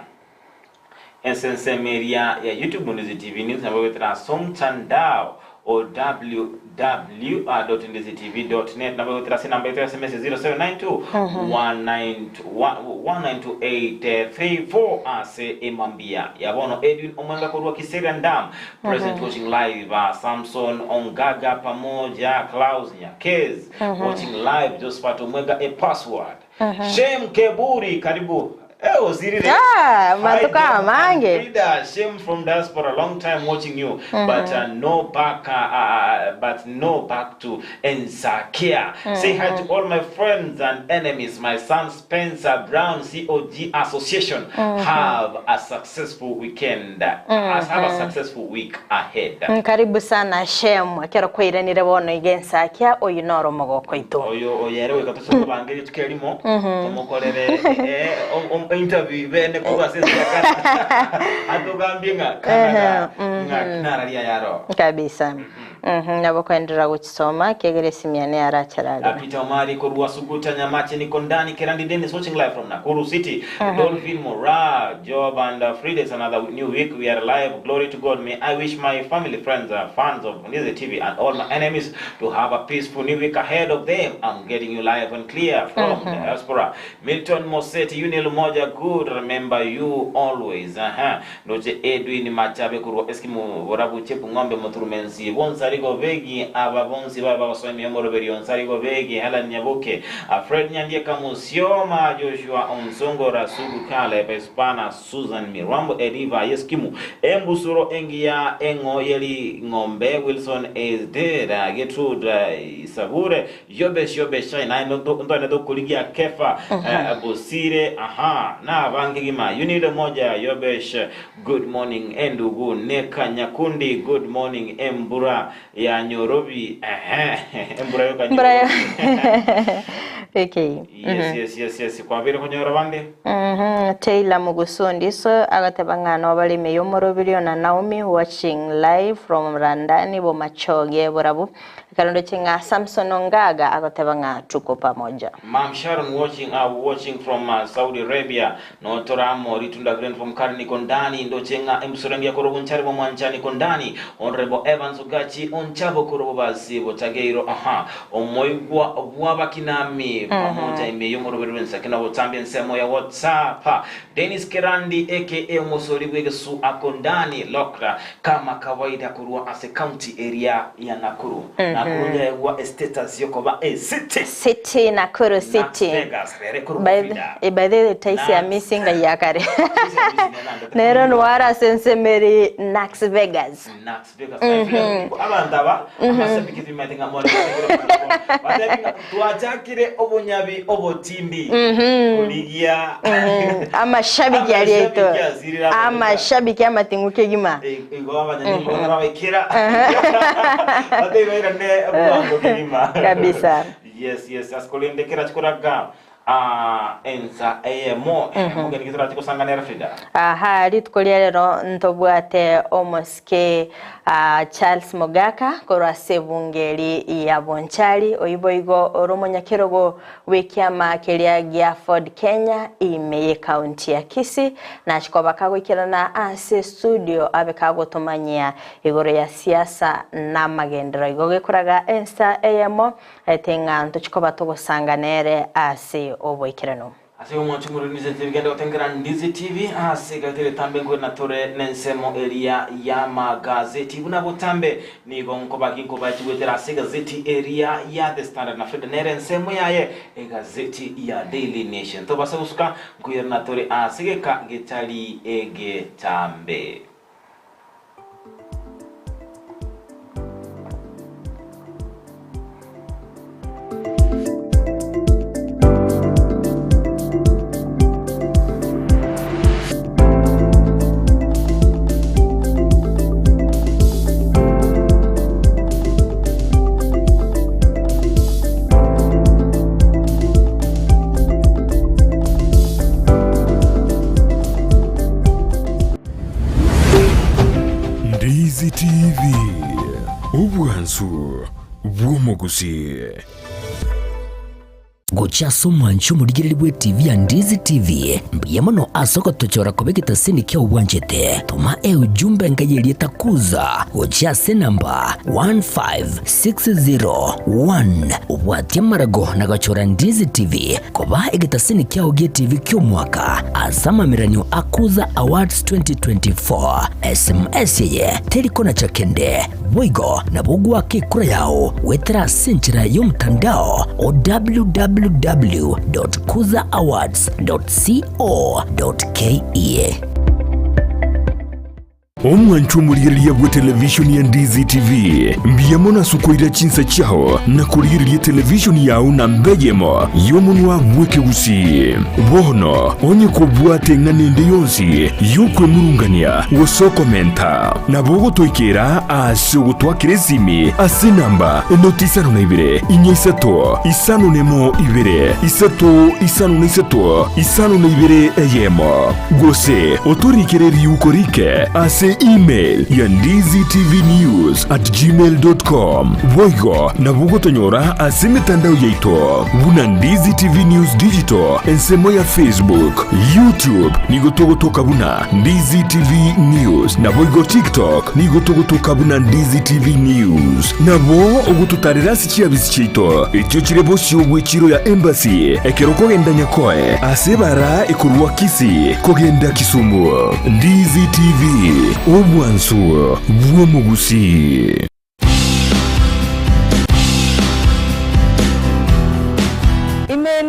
area ya YouTube on TV News na wetu somtandao o www.ndiztv.net na wetu rasi namba yetu ya SMS 0792-192834 ase emambia ya bono Edwin Omanga kurwa Kisera Ndam present watching live Samson Ongaga pamoja Klaus Nyakez watching live Josephat Omega a password Shem Keburi karibu Ozirire matuka mange Frida Shem from diaspora long time watching you but no back to Ensakia say hi to all my friends and enemies my son Spencer Brown COG Association have a successful weekend have a successful week ahead karibu sana Shem akero kwiranire bono igensakia oyinoro mogoko ito oyo yerewe katoso bangeri tukelimo tomokorere interview bene kuba sesa kana atogambinga kana naralia yaro kabisa nabo kwendera gukisoma kegere simiane aracharali Peter Omari Korwa Suguta Nyamache niko ndani Kerandi Dennis watching live from Nakuru City. Dolphin Mora Job and Frida, it's another new week we are live. Glory to God. May I wish my family, friends, fans of Ndizi TV and all my enemies to have a peaceful new week ahead of them. I'm getting you live and clear from the diaspora. Milton Moseti Unil Moja, good, remember you always. Noche Edwin Machabe Kurwa Eskimo Warabu Chepu Ngombe Moturumensi Bonsarigo Vegi Aba Bonsi Baba Swami Amoroberion Sarigo Vegi Helen Nyabuke Fred Nyandia Kamusioma Joshua Onsongo Rasugu Kale Pespana Susan Mirambo Ediva Yeskimu Embusuro Engia Engo Yeli Ngombe Wilson is dead Gertrude Isabure Yobe Shine Ndo Kuligia Kefa Bosire na Vangigima Unile Moja Yobesh good morning Endugu Neka Nyakundi good morning Embura ya Nyorobi Embura yoka Nyorobi Okay. Yes. Kwa vile kwenye Yorobande? Taylor Mugusundi so agatebangana abalime yomorobiri na Naomi watching live from Randani Bomachoge Borabu. Karondo chinga Samson Ongaga agatebanga tuko pamoja. Mam Sharon watching from Saudi Arabia. No Toramo Ritunda Grand from Karni Kondani ndo chinga emsurangia korobu nchari mwanchani Kondani. Honorable Evans Ugachi onchabo korobu basi botageiro omoigwa bwaba kinami pamoja imeyomoro wensa kina wotambi nsemo ya WhatsApp. Dennis Kerandi aka Mosori Bwegesu akondani Lokra kama kawaida Kurwa ase county area ya Nakuru. Nakuru ya wa status yokoba city Nakuru City. By the taisi ya missing yakare. Nero nwara sensemeri Nax Vegas. Abandaba amasabiki bimatinga mole. Tuachakire obonyabi obotindi kuligia amashabiki yalieto amashabiki amatinguke gima ingoma nyingi ngoma wekera batebaira ne abango gima kabisa. Yes askolinde kera chikoraga ensa emo mugeni kitara chiko sanganera Frida litkolia lero ntobwate omoske Charles Mogaka korwa sebungeri ya Bonchari oyiboigo oromonyakerogo wekiama kelia gia Ford Kenya imeye county ya Kisii na chikoba kagwikirana ase studio abekago tomanyia igoro ya siasa na magendero igoge kuraga ensa emo etenga ntochikoba togosanganere ase oboikirano ase umwachumuru Ndizi TV gende otengera Ndizi TV ase gatele tambe ngo na tore nensemo area ya magazeti buna botambe ni gonko bakinko bachiwetera ase gazeti area ya The Standard na Frida nere nsemo yaye gazeti ya Daily Nation to basa usuka nguyera na tore ase ka getali ege tambe Ndizi TV obwansu bwomogusi Gochaso mwanchu muligiriri bwe TV ya Ndizi TV mbiyemono asoko tochora kobegeta seni kia uwanjete toma ujumbe ngayeli takuza gochase namba 15601 ubwatia marago na gachora Ndizi TV koba egeta seni kia ugie TV kio mwaka asama miranyo akuza awards 2024 SMS ye teliko na chakende boigo na bugwa kikura yao wetera senchira yomtandao o www.kuzaawards.co.ke omwanchu muliriye bwe television ya Ndizi TV mbiyamona sukoira chinsa chao na kuliriye television yao na mbejemo yomunwa mweke gusi bono onye kubwate nganende yonsi yukwe murungania woso komenta na bogo toikera ase gutwakire zimi ase namba notisano na ibere inyesato isano nemo ibere isato isano na isato isano na ibere eyemo gose otorikere riukorike ase kuri email ya ndiztvnews@gmail.com. Boigo na bugotonyora ase mitandao yaito buna Ndizi TV News Digital ensemo ya Facebook, YouTube nigotogotoka buna Ndizi TV News na boigo TikTok nigotogotoka buna Ndizi TV News nabo ogututarira sikia bisichito ekyo kirebo shobwe chiro ya embassy ekeroko genda nyakoe asebara ekurwa kisi kogenda Kisumu. Ndizi TV obwansu bwomugusi.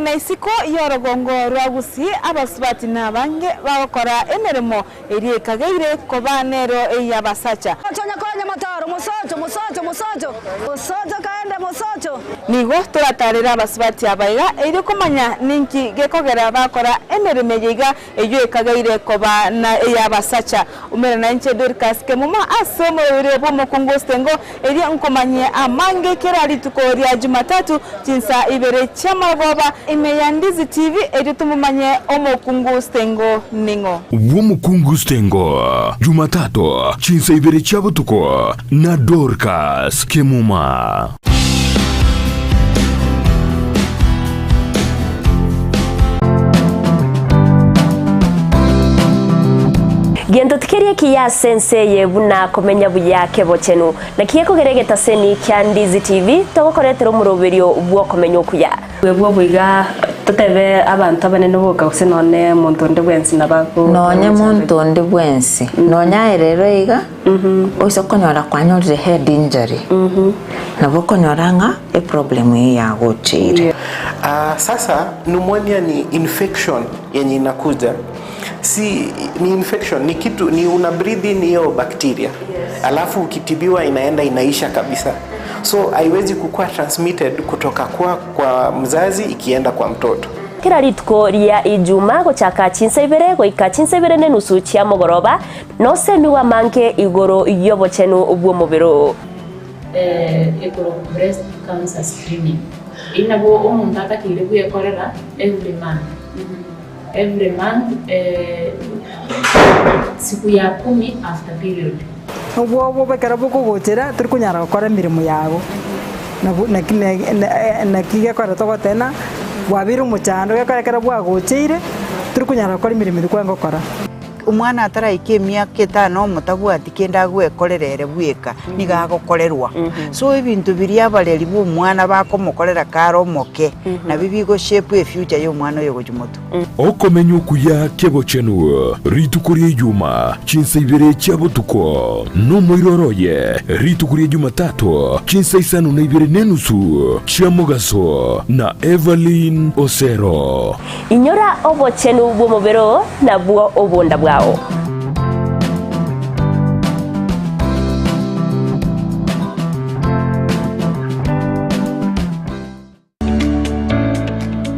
Naisiko yorogongo rwagusi abasubati nabange bakora emeremo eri kagaire kobanero eyabasacha Konya mataro musocho kaende musocho nigo turatarira abasubati abaiga eri kumanya ninki gekogera bakora emeremo yiga eyo kagaire kobana eyabasacha umera nanche Dorcas kemuma asomo rebo mukungustengo eri nkomanye amange kerali tukoria Jumatatu jinsa ibere chamagoba ya Ndizi TV editumumanye omukungustengo ningo Womukungustengo Jumatatu chinsa ibere chabutuko na Dorcas Kemuma. Gendo tikerie kiya senseye buna komenya buyake bochenu na kiye kogeregeta seni kya Ndizi TV togokoretero muroberio bwo komenya okuya bwo bwiga tutebe abantu abanene boka kusenone muntu ndi bwensi nabago nonye muntu ndi bwensi nonya rero iga oiso konyora kwanyorire head injury nabo konyoranga e problem ya gochire. Sasa pneumonia ni infection yenye inakuja, si ni infection, ni kitu ni una breathe in hiyo bacteria, alafu ukitibiwa inaenda inaisha kabisa, so haiwezi kukua transmitted kutoka kwa mzazi ikienda kwa mtoto. Kira ritko ria Ijuma gochaka chinsa ibere goika chinsa ibere ne nusu chia mogoroba no semi wa manke igoro yobo chenu ubwo mubiro igoro breast cancer screening inabo umuntu atakire kuyekorera every month siku ya 10 after period ubwo bekara buko gotera turi kunyara gukora mirimo yago na kige kora togotena wabira umuchando gakarekera bwagochire turi kunyara gukora imirimo dukwengo kora umwana ataraike myaka 5 mutabwati kenda gwekorerere bweka nigagokorerwa so ibintu biri abareri bu mwana bakomokorera karo moke na bibigo shape e future yo mwana yo gojumoto okomenya okuya kebo chenu ritukurie Juma chinsa ibere chabutuko no moiroroye ritukurie Jumatatu chinsa isano na ibere nenusu chamugaso na Evelyn Osero inyora obo chenu bwo mobero na bwo obonda bwao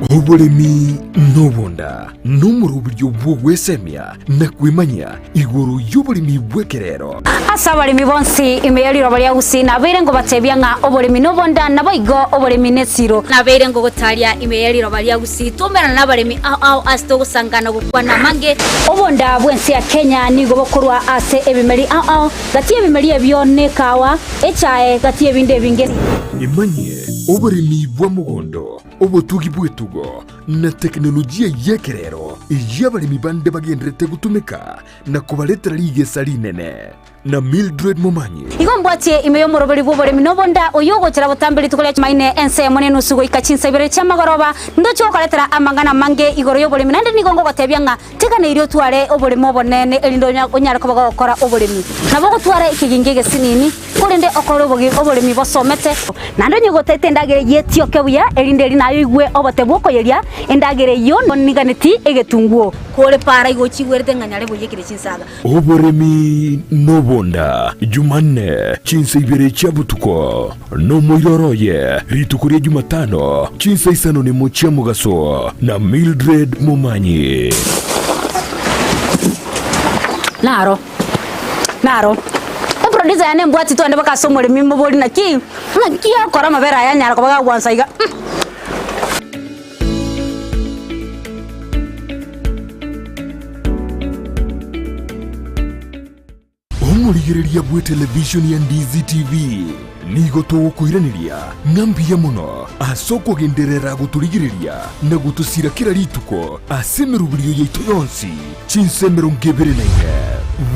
Oburemi nobonda n'umurubiryo bw'ogwesemya nakwimanya iguru y'oburemi bw'ekerero asa abalimi bonsi imeyaliro balia gusina beire ngo batebya nga oburemi nobonda nabo igo oburemi nesiro nabeire ngo gotalia imeyaliro balia gusitomera n'abalimi au asto gusangana gukwana mange obonda bwensi ya Kenya nigo bokorwa ase ebimeri au gati ebimeri ebyone kawa echae gati ebinde binge imanye oburemi bwa mugondo obutugi bwetugo na teknolojia yekerero y'abalimi bande bagendrete gutumika na kubaletera ligesa linene na Mildred Momanyi igombwatie imeyo muroberi bw'oburemi nobonda oyogokera butambiri tukolia chimaine ense monene usugo ikachinsa ibere chamagoroba ndocho koletera amangana mange igoro y'oburemi nande nigongo gotebya nga tekana irio tware oburemi obonene elindo onyara ko bagokora oburemi nabo gotwara ikigingege sinini kurinde okoro oburemi bosomete nande nyogotete ndagere yetio kebuya elinde linayo igwe obote bwoko yeria endagere yo niganeti egetunguo kore para igochigwerte nganyare boyekire chinsaga oburemi nobonda Jumanne chinsa ibere chabutuko no moiroroye ritukurie Jumatano chinsa isano ni mochia mugaso na Mildred Momanyi naro producer yane mbwati to ande bakasomo le mimbo boli na ki akora mabera yanyara ko baga gwansa iga omurigiriria bwe television ya Ndizi TV nigo tugukwiraniria ngambia muno asoko genderera guturigiriria na gutusira kira rituko asemerubirio yaitu yonsi chinsemero ngeberenaine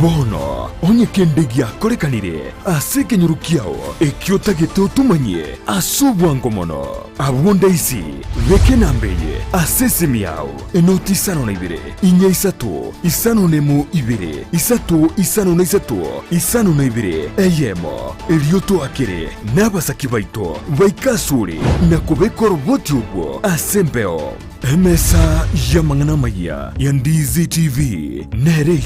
bono onye kendegia korekanire asekenyurukiao ekiota geto tumanye asubwango mono abonda isi veke nambeye asesemiao enoti isano na ibere inya isatu isano nemu ibere isatu isano na isatu isano na ibere eyemo elioto akere n'abasaki baito baikasuri na kubekora uboti ubwo asembeo emesa yamangana maya ya Ndizi TV nereyo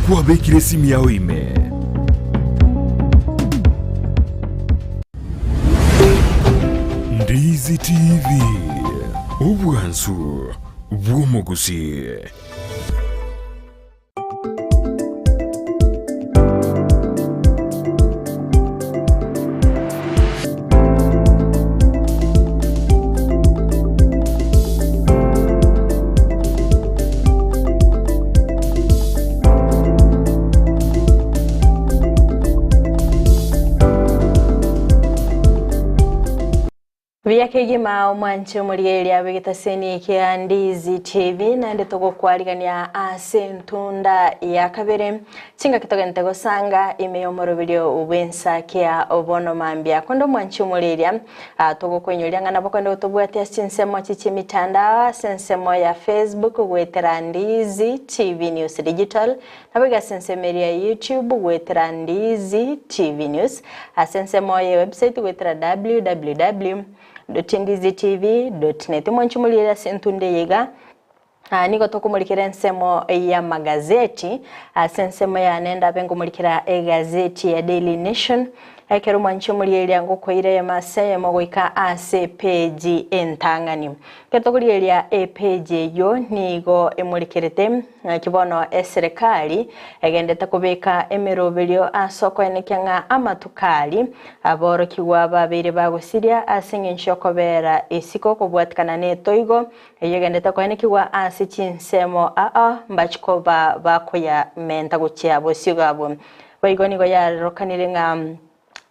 kwabekire simu yao ime Ndizi TV ubwansu bw'umuguzi. Byakegima omwanche omulyeria begetaseni kia Ndizi TV nande tugokwarigania ase ntunda ya kabere chinga kitogente gosanga imeyomorobilyo ubwensa kia obono mambia kondo mwanche omulyeria tugokwenyolia ngana bokondo utubwate sinsemo chichi mitandao sensemo ya Facebook gwetera Ndizi TV News Digital nabega sensemo ya YouTube gwetera Ndizi TV News asensemo ya website gwetera www.ndizitv.net mwanchumulira sentunde yega niko tokumulikira nsemo ya magazeti sensemo ya nenda bengo mulikira gazeti ya Daily Nation ekero mwanchumulira ngo koire ya masaya mogoika ase page entangani ketokuliria page yo nigo emulikirete kibono eserikali egendeta kubeka emerobelyo asoko enekyanga amatukali aboro kiwa babire bagusiria asinginsho kobera isiko kubwatikana netoigo eyegendeta kwanekiwa ase chinsemo mbachikoba bakoya menta guchya bosigabo baigonigo yarokanire nga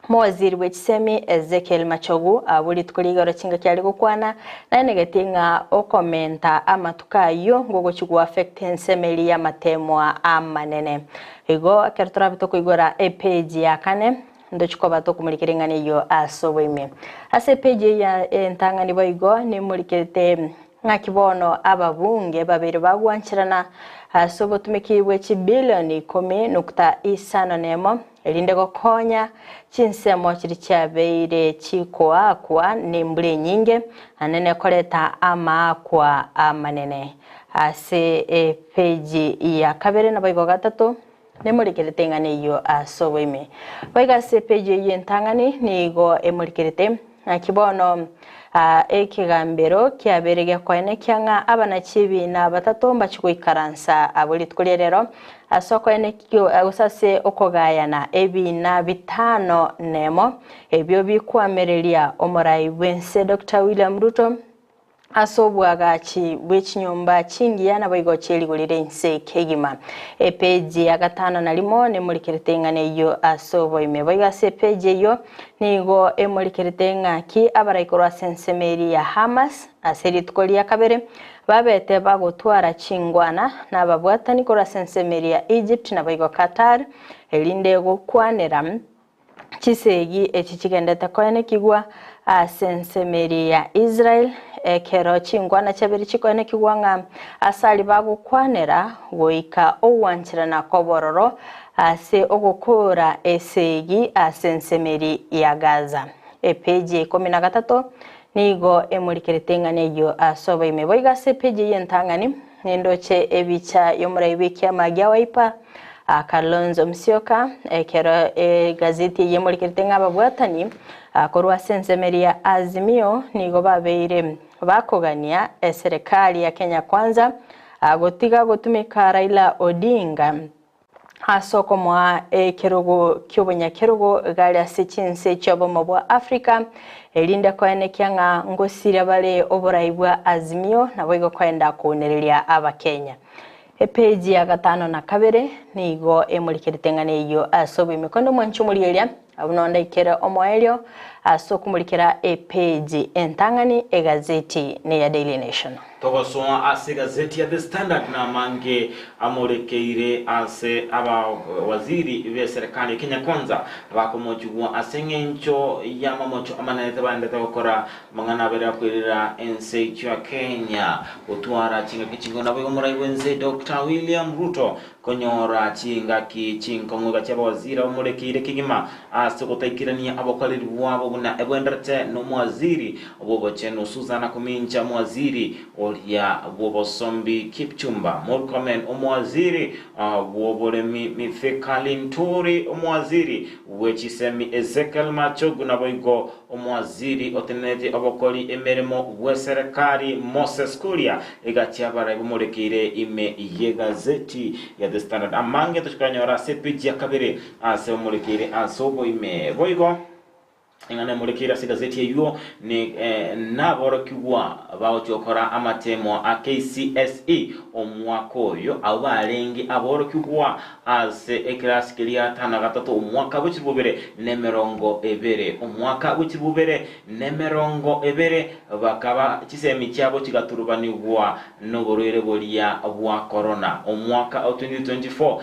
Mowaziri w'ekisemi Ezekiel Machogu abuli tukuligaro chinga kyali gukwana na negatinga okomenta amatukayo ngogo chigu affect ensemeli ya matemwa amanene igo akertora bitoko igora page ya kane ndo chikoba to kumulikiringana yo asobwime ase page ya entangani boigo ni mulikirete ngakibono ababunge babiri bagwanchirana asobo tumikibwe chibilioni 10.5 elinde gokonya chinsemo chiri chabeire chikoakwa nimbule nyinge anene koleta amakwa amanene ase page ya kabere na baigo gatatu nemulikirete ngane yo asobwime baiga se page yentangani nigo emulikirete akibono ekigambero kyaberege kwene kyanga abana chibi na batatu mbachikuikaransa abuli tukulierero asoko ene kyo usase okogayana ebina bitano nemo ebyo bikwamerelia omorai wense Dr. William Ruto asobwaga chi bwechinyumba chingi yana boigo cheli gulire nse kegima page ya gatano na limo ne mulikirtengane yo asobo imeboiga se page yo nigo emulikirtenga ki abaraikoro sensemeri ya Hamas aseri tukolia kabere babete bagotwara chingwana na babwatani kora sensemeri ya Egypt na boigo Qatar elinde gukwanera chisegi echichigendeta kwene kigwa sensemeri ya Israel kero chingwana chabiri chikone kigwanga asali bagukwanera goika owanchirana kobororo ase ogukura esegi asensemeri ya Gaza page 13 nigo emulikirtengane yo asoba imeboiga se page yentangani nendoche ebicha yomurayibiki amagya waipa Kalonzo Musyoka kero gazeti yemulikirtenga babwatani korwa sensemeri ya Azimio nigo babeire bakogania serikali ya Kenya Kwanza gotiga gutumika Raila Odinga asoko mwa kerogo kyobonya kerogo gali asichinse chobomo bwa Africa elinde kwene kyanga ngosira bale oburaibwa Azimio nabo igo kwenda kunerelia aba Kenya Epeji ya 5 na 2 nigo emulikirite ngane iyo asobu imikondo mwanchu mulielia abunonda ikere omoelio asokumulikira epeji entangani egazeti ne ya Daily Nation. Togosoa ase gazeti ya The Standard na mange amurekeire ase aba waziri be serikali Kenya Kwanza bakomojugwa asengencho ya mamocho amanete bandete gukora mangana bere akwirira ense ya Kenya utwara chinga kichingo nabo muraiwenze Dr. William Ruto konyora chinga kichingo ngoga cyaba waziri amurekeire kigima ase gutaikirania abokoreri bwabo buna ebwenderete no mwaziri obobo cheno Susan Kuminja mwaziri ya Bobosombi Kipchumba Murkomen omwaziri Woboremi Mifekali Nturi omwaziri wechisemi Ezekiel Machogu naboigo omwaziri otenete abokoli emeremo weserikali Moses Kuria egatyabara imurekire ime yegazeti ya The Standard amange tushikanyora sepeji ya kabere ase omurekire asobo ime boigo ingane murekira sigazeti yuo ni naborokiwa baochokora amatemo a KCSE omwako yo abarengi aborokiwa ase class kilia 5 omwaka w'ikibubere nemerongo ebere omwaka w'ikibubere nemerongo ebere bakaba kisemi cyabo kigaturubanirwa no borere bolia bwa corona omwaka 2024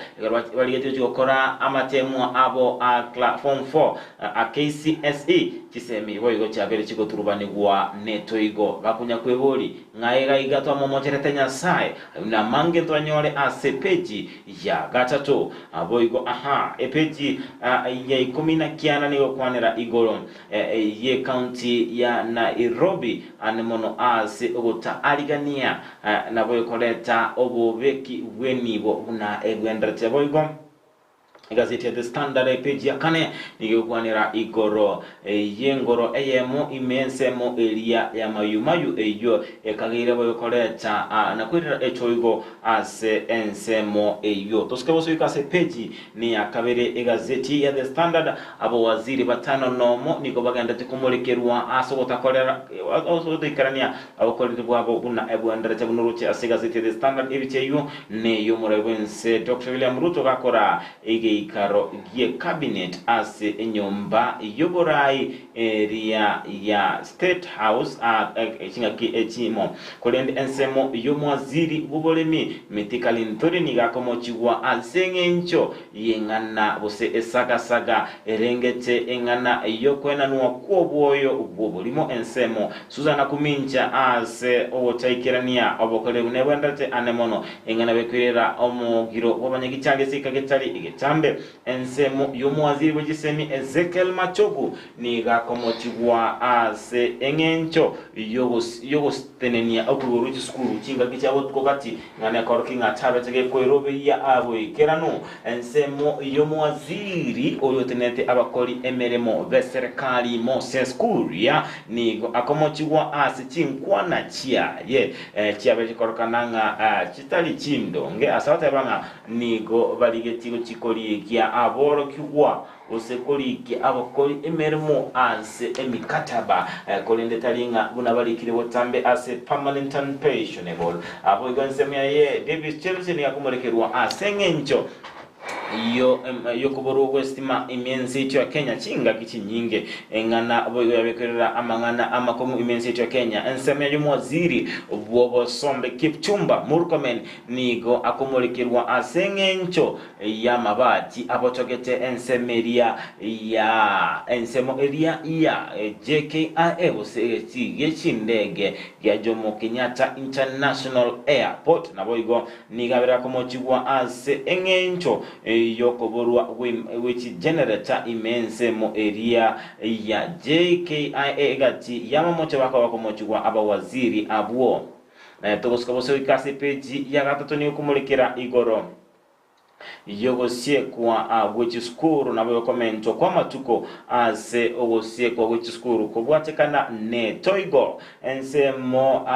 bali gukora amatemo abo a form 4 a KCSE kisemi boigo cyabere kigo turubanirwa neto igo bakunya kwebori ngaega igatwa momocherete nyasaye na mange twanyore asepeji ya gatatu aboigo epeji ya 19 nigo kwanera igoro ye county ya Nairobi anemono ase ogota aligania na boigo leta obobeki wenibo una egwenderete boigo gazeti ya The Standard page ya 4 nigekwanira igoro yengoro eyemo imensemo elia ya mayumayu eyo ekagire boyokoleta na kwirira echoigo ase ensemo eyo toskeboso ikase page ni ya kabere egazeti ya The Standard abo waziri batano nomo niko baganda tikumolekerwa aso gotakolera aso dikarania abakolera bwabo una ebwandara cyabunuruche ase gazeti ya The Standard ebicheyo ne yo murabense Dr. William Ruto gakora ege ikaro gie cabinet ase enyomba yoborai area ya State House chinga ki echimo kolende ensemo yomwaziri bubolemi Mitikali Nturi nigakomochigwa asengencho yengana bose esaga erengete engana yokwena nuwa kuobwoyo ubwobolimo ensemo Susan Kuminja ase otaikirania obokole bunebwendate anemono engana bekwirira omugiro wabanyagichange sikagitali igitambe ensemo yomwaziri bujisemi Ezekiel Machogu nigakomochigwa ase engencho yogostenenia okururuchi skuru chinga kichabo kokati ngane koroki ngatabe tege koirobe ya abo ikerano ensemo yomwaziri oyotenete abakoli emeremo beserikali Moses Kuria nigo akomochigwa ase chinkwana chia chiabe chikorokananga chitali chindonge asawata banga nigo baligetigo chikoli kia aboro kiwa osekoliki abakoli emeremo ase emikataba kolende talinga bunabalikire botambe ase permanent and pensionable abo igonsemya ye Davis Chelsea ni yakumorekerwa asengencho yo kuboro westima immense ya Kenya chinga kichinyinge engana boyo yabekerera amangana amakomu immense ya Kenya ensema y'umwaziri obwo sombe Kipchumba Murkomen nigo akomolekerwa asengencho ya mabati abotogete ensemeria ya ensemo area ya JKIA bose yechindege ya Jomo Kenyatta International Airport naboigo nigabera komochigwa ase engencho yokoborwa which generator immense mo area ya JKIA gati yamamoche bakabakomochigwa abawaziri abwo togoskabose ikase page ya gatatu ni kumulekera igoro yogosie kwa wechискuru na byo komento kwa matuko ase ogosie kwa wechискuru kobwatekana ne toigo ensemo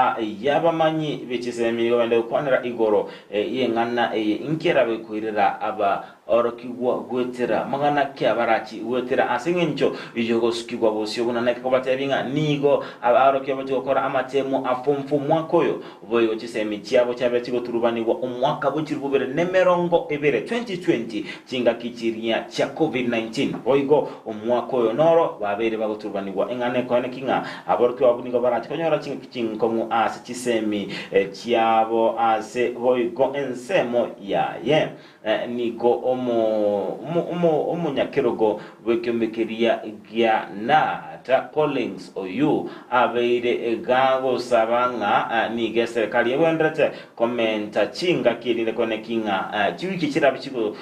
yabamanyi bechisemi wende kwanira igoro yengana inkera bekwirira aba orokigwa gwetera magana kya barachi gwetera asingencho ijogosukigwa bosyo bunana kabatebinga nigo abarokyo bagokora amatemo afumfu mwakoyo boyo chisemi cyabo cyabetigo turubanirwa umwaka bukirubere nemerongo ebere 2020 kinga kichiria cha COVID-19 boigo umwaka oyo noro babere bagoturubanirwa engane kone kinga aborokyo abunigo barachi konyora kinkongu ase chisemi cyabo ase boigo ensemo yaye nigo omunyakerogo wekyomekeria gya na ta Collins oyu abeire gago sabanga ni serikali yebondrete komenta chinga kirire kone kinga chiwiki chirabichigo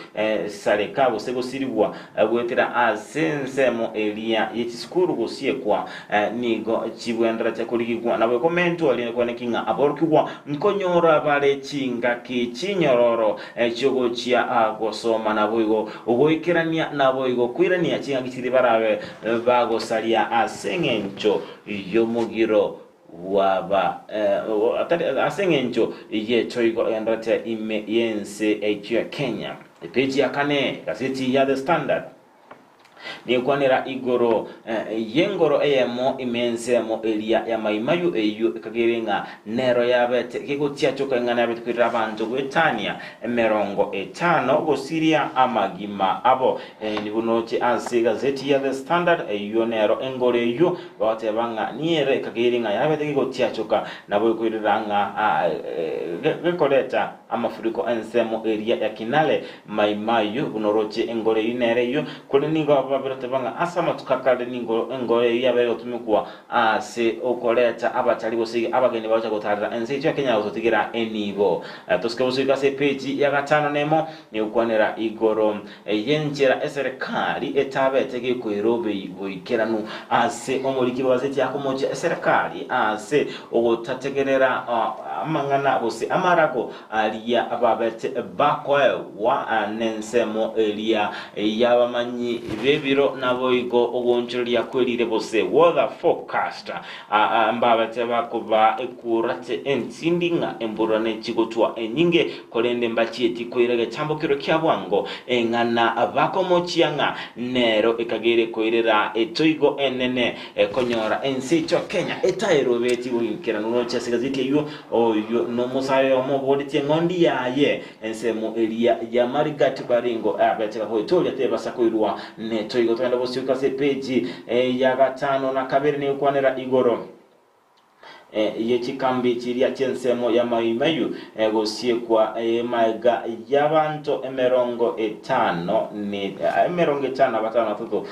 sareka bosego siribwa bwetera asensemo elia yechiskuru gosiekwa nigo chibwendrete kuligwa nabo komento ali kone kinga aborukwa nkonyora bale chinga kichinyororo chogo chia agosoma naboigo ugoikerania naboigo kwirania chinga kichiri barabe bagosalia asengencho yomugiro waba asengencho ye choigo endote ime yense echo Kenya page ya kane gazeti ya The Standard ni kwanera igoro yengoro eyemo imensemo elia ya maimayu eyu kagirenga nero yabete kigutia choka ngana yabete kwirabanjo gwetania emerongo etano gosiria amagima abo ni bunoche anse gazeti ya The Standard eyu nero engore eyu bate banga niere kagirenga yabete kigutia choka nabo kwiranga gekoleta amafuriko ensemo elia ya kinale maimayu bunoroche engore inere eyu kulinigo babirate banga asama tukakale ningo ngore yabero tumikuwa ase okoleta abatali bosigi abageni bacha gotarira ense ya Kenya uzotigira enibo toske bosika se page ya gatano nemo ni ukwanera igoro yenjera serikali etabete ge kwerobe boikeranu ase omuliki bazeti yakomoje serikali ase ogotategerera amangana bose amarako aliya ababete bakwa wa nensemo elia yabamanyi bebiro naboigo ogonchoria kwelire bose weather forecast mbabate bakuba ekurate ensindinga emburane chigotwa enyinge kolende mbachieti koirege chambokiro kyabwango engana abakomochianga nero ekagere koirera etoigo enene konyora ensicho Kenya etairobeti winkera nunocha sigaziti yo oyo no musayo mo boditi ngondi yaye ensemo elia ya marigati baringo abeteka ko etolia tebasa koirwa netoigo twenda bosika se page ya gatano na kabiri ni kwanera igoro yechikambi chiria chensemo ya maimayu gosiekwa maiga yabanto emerongo etano ni emerongo etano batano tuto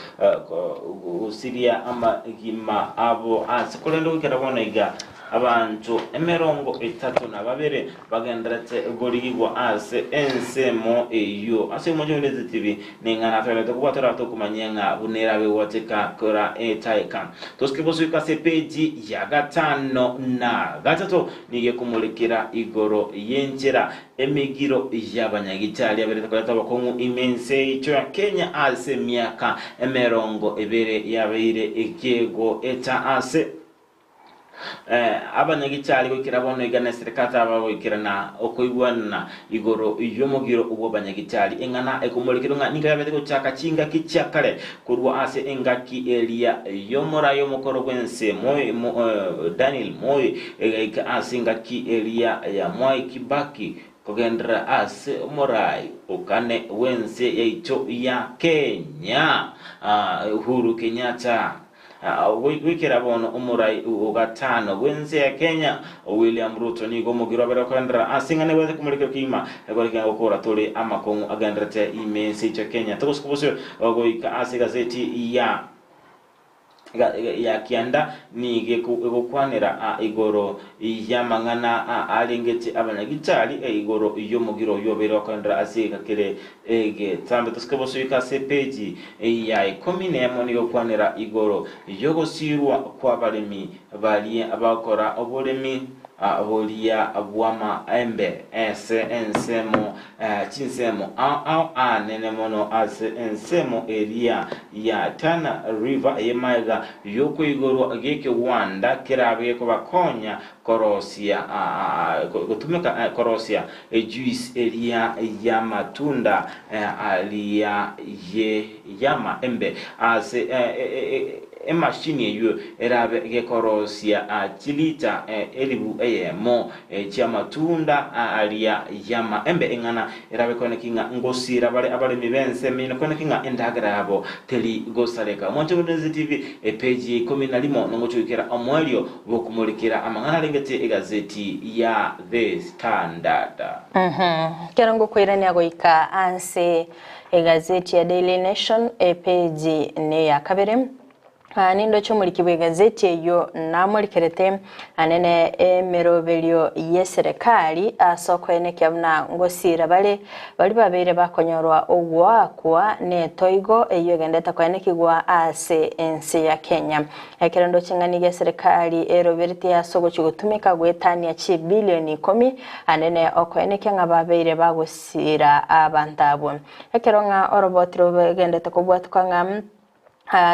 usiria ama gima abo asikolendo kikabona iga abantu emerongo etatu na babere bagendrate gorigwa ase ensemo eyo ase mojoneze TV ningana tole to kubatara to kumanyenga bunera be wateka kora etaika toskibosika se page ya gatano na gatatu nige kumulikira igoro yenjera emigiro y'abanyagitali abere takoleta bakongu imense icho ya Kenya ase miaka emerongo ebere yabeire ekego eta ase abanyagitali kwikirabona igana serikali ababoikirana okoigwana igoro yomogiro ubo banyagitali engana ekumulikiro nga ninga yabete ko chaka chinga kichakale kurwa ase engaki elia yomora yomokoro kwense moy Daniel Moy asinga ki elia ya Mwai Kibaki kogendra ase morai okane wense yaicho ya Kenya Uhuru Kenyatta wikira bono umurai ugatano wenze ya Kenya William Ruto nigo mugira bera kwandra asingane weze kumulika kima egorika gukora tole amakongu agandrate imense cha Kenya tokuskubose ogoika asigazeti ya kianda ni gukwanira igoro yamangana alingeti abanyagitali igoro yomugiro yobera kwandra asiga kire ege tambe toskobosika se page ya ikomine moni gukwanira igoro yogosirwa kwa balemi bali abakora obolemi holia bwama embe ese ensemo chinsemo nene mono ase ensemo area ya Tana River yemaiga yoko igoro geke wanda kirabe ko bakonya korosia gutumika korosia juice area ya matunda alia ye yama embe ase machine yo erabe gekorosia chilita elibu mo chia matunda alia yama embe engana erabe konekinga ngosira abale mibense mina konekinga endagrabo teli gosaleka Montemunezi TV page 11 nongochukira omwelio bokumulikira amangana lengete egazeti ya The Standard. Kerongo kwirani agoika anse egazeti ya Daily Nation page ne ya kabere nindo chomulikibwe gazeti eyo namulikerete anene emerobelio yeserekali asoko ene kyabna ngosira bali babere bakonyorwa ogwakwa ne toigo eyo gendeta kwa ene kigwa ase ense ya Kenya ekirando chingani ya serikali eroberti asogo chugutumika gwetania chi bilioni 10 anene oko ene kyanga babere bagusira abantabo ekironga orobotiro gendeta kubwatwa ngam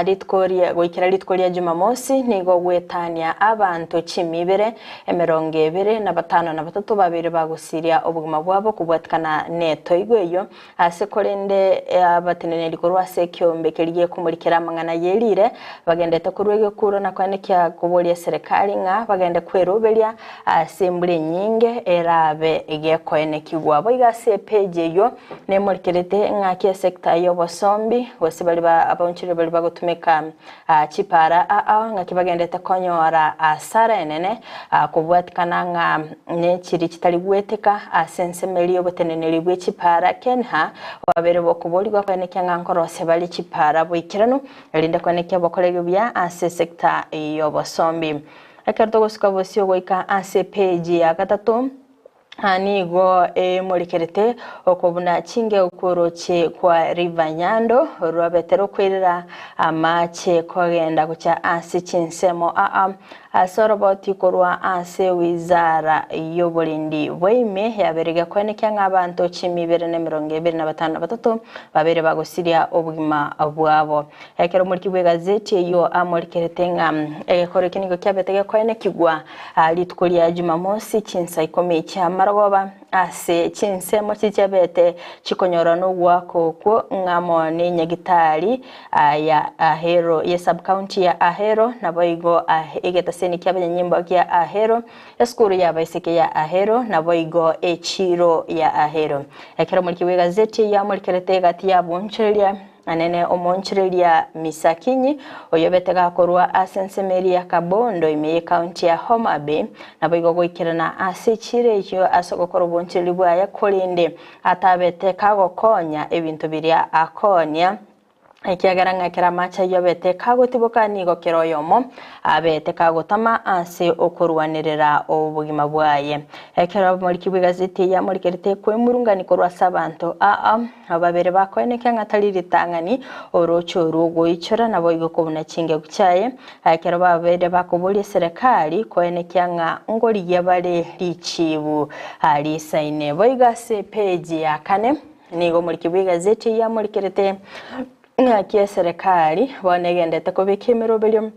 Litkoria goikira Litkoria Jumamosi nigo gwetania abantu 225 babiri bagusiria obuguma bwabo kubwatikana neto igweyo asekorende abatenene likorwa sekyombe keliye kumulikira mangana yelire bagendete kurwege kuro na kwanekia kubolia serikali nga bagende kwerobelia assembly nyinge erabe egeko enekigwa boigase page yo nemulikirete ngake sector yo bosombi bose bali abonchire bali gutumika chipara ngakibagendete konyora asara enene kubwatikana nga nechiri kitali gweteka asensemelio boteneneli bwe chipara kenha wabere bokubolirwa kwenekya nkorose bali chipara bwikirano elinde kwenekya bokolege bya ase sector yo bosombi akarto gosikabosio goika ase page ya gatatu anigo mulikerete okobuna chinge ukoroche kwa River Nyando rwabetero kwirira amache kogenda kucha ase chinsemo asoroboti korwa ase wizara yobolindi bwime yaberege kwenekya ngabantu 225 babere bagusiria obugima bwabo ekero mulikibwe gazeti yo amulikerete ngam ekorekinigo kyabetege kwenekigwa litkulia Jumamosi chinsa 10 cha Marogoba ase chinsemo chichebete chikonyora no gwako ko ngamo ni nyagitari ya Ahero ya sub county ya Ahero na boigo egetaseni kyabanye nyimbo ya Ahero eskuru ya baiseke ya Ahero na boigo echiro ya Ahero ekero mulikiwe gazeti ya mulikerete gati ya bonchelia anene omonchelia Misakinyi oyobetega korwa asensemeria Kabondo ime county ya Homa Bay na boigo goikirana asechire cyo asogokoro boncheli bwa ya kolinde atabeteka gokonya ebintu biria akonya ekiagaranga kiramacha yobete kagotiboka nigo keroyomo abete kagotama ase okurwanirira obugima bwaye ekero muri kibigazeti ya muri kerete kwemurungani korwa sabanto ababere bakoneka ngataliri tangani orocho rugo ichora nabo igokobuna chinge guchaye ekero babere bakobuli serikali koenekya nga ngoli yabale lichibu ali saine boigase page ya kane nigo muri kibigazeti ya muri kerete ngakie serikali bonegendete kubikimiro bilyo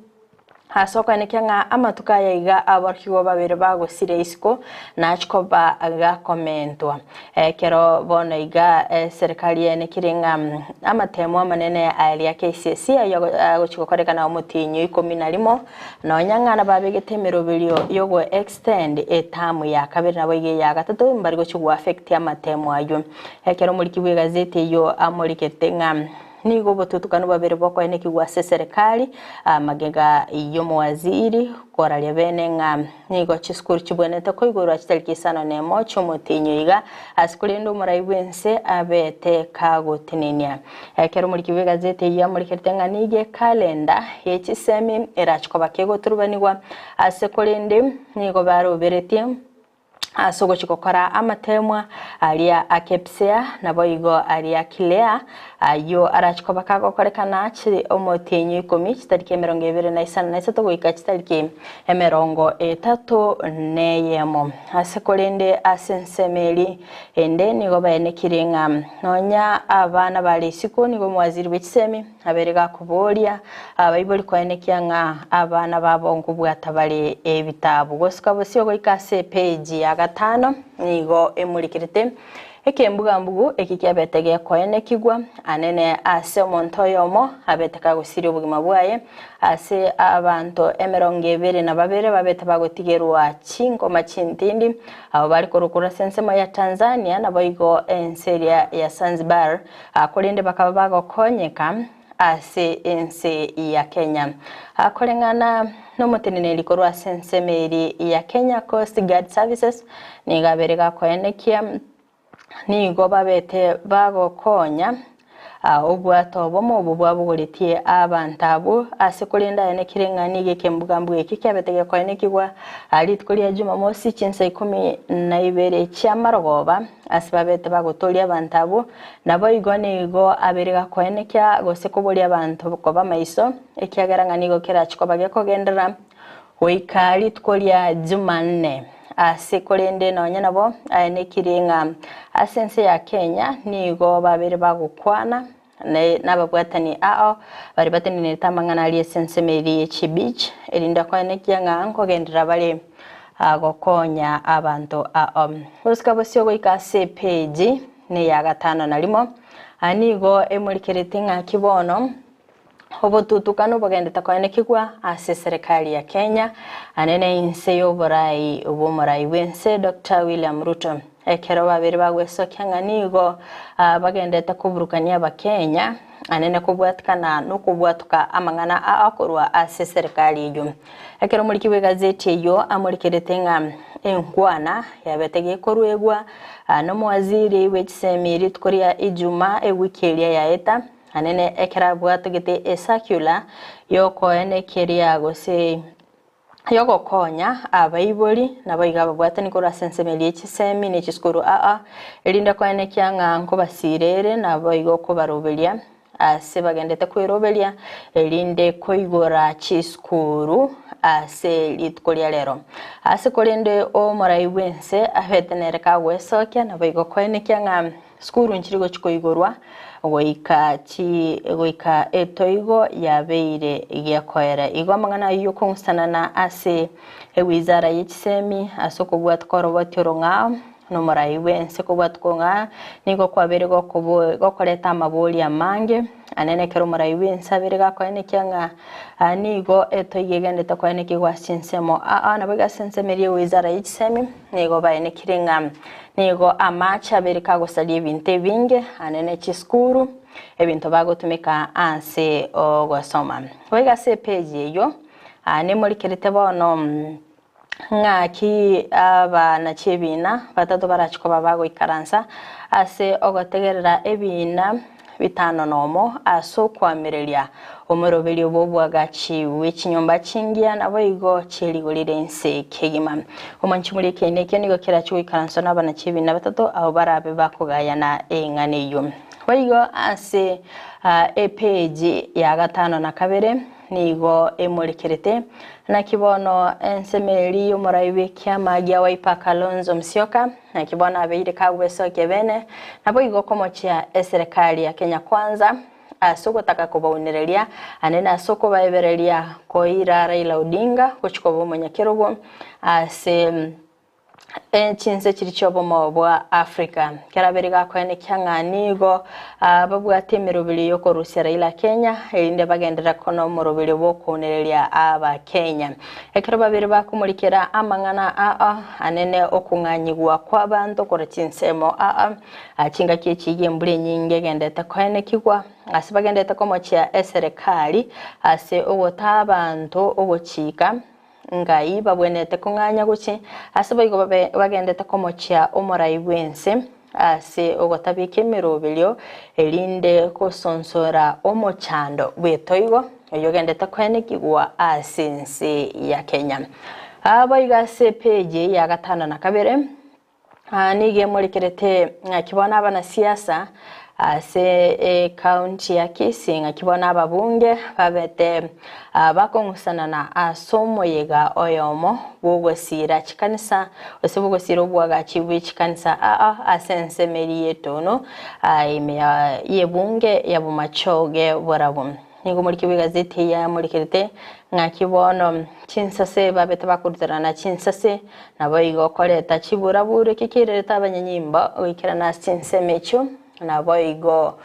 hasoka nekyanga amatuka yaiga abarkiwo babere bagosire isiko nachikoba aga komentwa kero bonaiga serikali ene kiringa amatemo manene ali ya KCC ayo chikokoreka na omutinyo 11 no nyangana babegetemero bilyo yogo extend etamu ya kabiri nabo ige ya gatatu mbarigo chigwa affect amatemo ayo kero muri kibwe gazeti yo amuriketenga nigo botutukano babere boko ene kigwa serikali magega iyo muwaziri koralia bene nga nigo chiskuru chibwenete ko igoro achitalikisano nemo chomutinyo iga asikulindo muraibwense abete kagotinenia ekero muri kibiga zete ya muri kertenga nige kalenda yechisemi erachko bakego turbanigwa asekulinde nigo baro beretie Sogo chikokora amatemwa alia akepsea na boigo alia kilea yo arachikoba kago korekana chiri omotenyu ikomi chitariki 29 goika chitariki 34 asekolende asensemeli ende nigo baene kirenga nonya abana bali siko nigo mwaziri w'ekisemi aberega kubolia abayiboli kwaene kyanga abana babongo bwatabale ebitabu gosika bosio goika se page ya gatano nigo emulikirite ekembuga mbugu ekikyabetege kwaene kigwa anene ase omonto yomo abeteka gusiri obugima bwaye ase abantu 22 babeta bagotigerwa chinkoma chintindi abo bali korokora sensema ya Tanzania na boigo enseria ya Zanzibar akolende bakaba bagokonyeka ase ense ya Kenya akolengana nomotenene likorwa sensemeri ya Kenya Coast Guard Services nigaberega kwaenekia nigo babete bagokonya obwato bomo bwabugolitie abantabu asekulinda ene kirengani gekembugambu ekikabetege kwaenekibwa alitkolia Jumamosi chinsa 12 cyamarogoba asibabete bagotolia abantabu nabo igonigo aberega kwaenekya gose kubolia abantu koba maiso ekiagarangani kera chikoba gekogendera oikali tkolia Jumanne asekolende nonya nabo ene kirenga asense ya Kenya nigo babere bagukwana nababwatani bari bateni netamangana ali sense meri chibich elinda kwaene kyanga nkogendera bale gokonya abantu usika bosio goika se page ne ya gatano nalimo anigo emulikerete nga kibono obotutukano bagendeta kwaene kigwa ase serikali ya Kenya anene inse yoborai obomorai wense Dr. William Ruto ekero babiri bagweso kyanganigo bagendeta kuburukania abakenya anene kubwatkana no kubwatuka amangana akorwa ase serikali yo ekero mulikiwe gazeti yo amurikerete nga enkwana yabetege korwegwa no mwaziri w'ekisemiri tkoria ijuma ewikelia yaeta anene ekera bwatugite esakula yoko ene keria gose yoko konya abayiboli nabayiga babwatani kora sensemeli ekisemi nekiskuru elinda kwaene kyanga nko basirere nabayigo ko barobelia ase bagendete kwirobelia elinde koigora chiskuru ase litkolia lero ase kolende o morai wense ahetenere ka wesokya nabayigo kwaene kyanga skuru nchirigo chikoigorwa goika etoigo yabeire gyakoera igwa mangana yo konstanana ase wizara y'ekisemi asoko bwatkoro batyoronga no morai wense ko bwatkonga niko kwabere gokoleta amaboli amange anene kero morai wense aberega kwaene kyanga nigo etoige gendeta kwaene kigwa sinsemo nabaga sensemeri wizara y'ekisemi nigo baene kirenga nigo amacha bereka gosalie ebintu binge anene chiskuru ebintu bagotumika anse ogosoma wega se page yo nemulikerete bono ngaki abana chebina batatu barachikoba bago ikaransa ase ogotegerera ebina bitano nomo aso kwamirelia omorobeli obobwagachi w'ikinyomba chingia nabo igo chirigolire ense kegima omanchimuli kene nigo kiracho ikaransa n'abana chebina batatu abo barabe bakugayana engane yo Waigo ase page ya gatano na kabere nigo emulikerete na kibono ensemeri umoraiwe kiama gya Wiper Kalonzo Musyoka na kibono abeire kagweso kebene nabo igo komochia serikali ya Kenya Kwanza asoko taka kubaunerelia anena asoko baeberelia koira Raila Odinga kuchikobo monyakerogo ase chinse chirichobo mobwa Africa keraberega kwene kyanganigo babwate mirobili yoko Russia Raila Kenya elinde bagendera kono morobili bokonerelia aba Kenya ekero babiri bakumulikira amangana anene okunganyigwa kwabantu kora chinsemo achinga kichige mbule nyinge gendeta kwene kigwa asibagendeta komochia serikali ase obotabantu obochika ngai babwenete kunganya guchi asibayigo bagendete komochia omorai wense ase ogotabike mirobelio elinde kosonsora omochando bwetoigo yogendete kwene kigwa asense ya Kenya abayiga se page ya gatano na kabere nige mulikerete ngakibona abana siasa se county ya Kisii ngakibona ababunge babete bakongusana na asomoyega oyomo bugosira chikanisa ose bugosira obwaga chibwe chikanisa asense meriyetono imeya yebunge yabumachoge borabum nigo muri kibigazeti ya mulikerete ngakibona chinsase babete bakuriterana chinsase nabo igokoreta chiburabure kikireta abanyanyimba wikirana chinsemecho nabo igo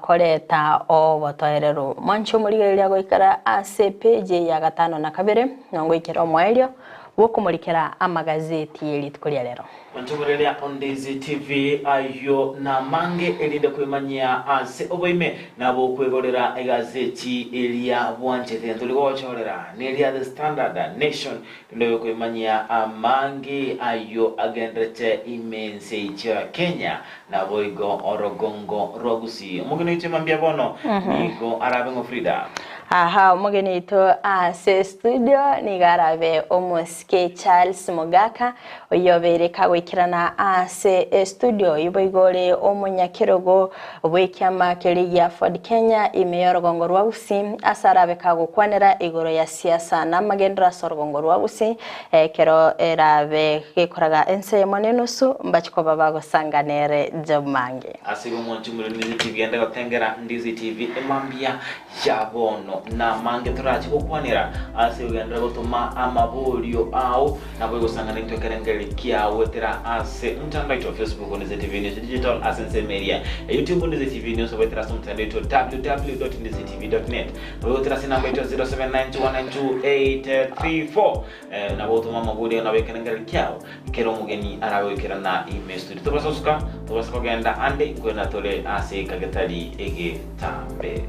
koreta obotoerero mancho muligereria goikara ACPJ ya 5 na 2 nongo ikero mwaelio wokumurikira amagazeti elitkulia lero Manchugurelia on Daisy TV ayo na mange elinde kwemanya ase oboime nabo kwegorera egazeti elia bwanje tentuliko wachorera nelia The Standard Nation ndio kwemanya amange ayo agendrete imense cha Kenya nabo igo orogongo rogusi mugene itemambia bono igo arabengo Frida mugeni ito ase studio nigarabe omuske Charles Mogaka oyobereka wikirana ase studio iboigore omunyakirogo bwekyama keligia Ford Kenya imeyorogongo rwabusi asarabe kagukwanira igoro ya siasa na magendra sorgongo rwabusi kero erabe gikoraga ense monenusu mbachiko babago sanganere jomange asibu mwanchumule Ndizi TV enda gotengera Ndizi TV emambia jabono na mange turachi okwanira ase ugenda gotuma amabolio ao nabo gusangana itokerengeri kiawe tera ase mtandao wa Facebook Ndizi TV News Digital Asense Media YouTube Ndizi TV News wetera mtandao wa www.ndizitv.net nabo tera sinamba 0792192834 nabo tuma amabolio nabo kerengeri kiawe kero mugeni arawe kerana email studio tobasuka genda ande kwena tole ase kagetali ege tambe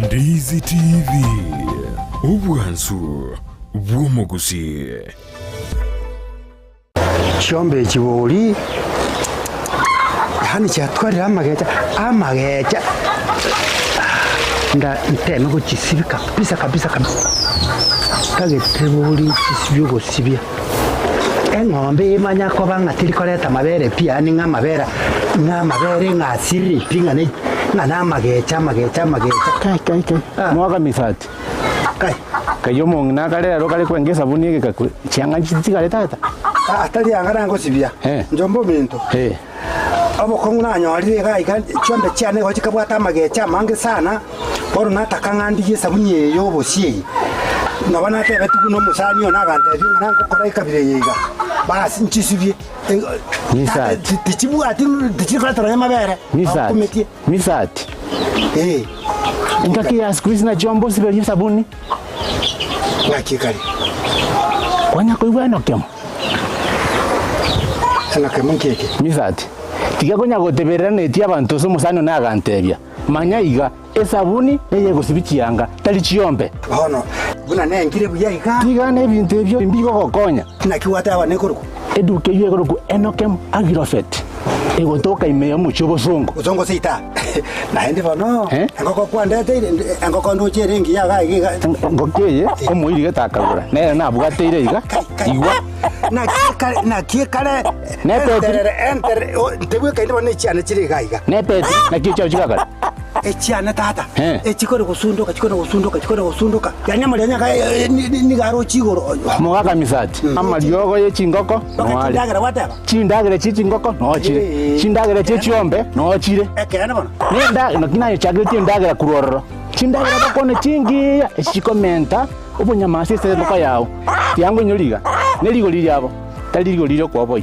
Ndizi TV ubwansu bw'omugusi Chombe chiboli hani cyatwarira amageja nda nteme ko kisibika kabisa kageteboli kisibyo gosibya engombe imanya ko bangatiri koreta mabere pia ni ngamabera ngasiri pinga ne ngana mageja kai mwaka misati kayo mongna kale ro kale kwenge sabuni ke chianga chitsikale tata atali angara ngo sibya njombo minto abo konguna nyori ga chombe cyane ho kikabwata mageja mange sana boro nataka ngandi sabuni yo bosie nabana tebe tukuno musanyo nagante nango kora ikabire yiga basi nchisibye misati tichibu ati tichikala tara mabere misati ngaki ya squeeze na jombo sibeli sabuni ngakikali kwanya koibwana kemo keke misati tiga konya goteberera neti abantu so musano nagantebya manyaiga esabuni eye gosibikianga tali chiombe hono buna nengire buyaika tiga ne bintu ebyo mbigo gokonya nakiwata abane kuruku eduke yeye kuruku enokem agirofet egotoka imeyo mucho bosongo uzongo sita naende bono ngoko kwandete ngoko ndoche rengi yaga iga ngokeye omuiri getakagura nere nabugateire iga igwa na kikale enter tebwe kainde bone cyane kiri gaiga nepeti nakicho chikagara echiana tata echikore gusunduka yanyamali nyaka ni garo chigoro mugaga misati amaliogo ye chingoko no ndagara wataba chindagere chingoko no chire chindagere chiombe no chire ekena bono nenda nakinayo chagete ndagara kurororo chindagara bakone chingi echikomenta ubunyamasi se loka yawo yango nyoliga neligo lilyabo taliligo lilyo kwa boy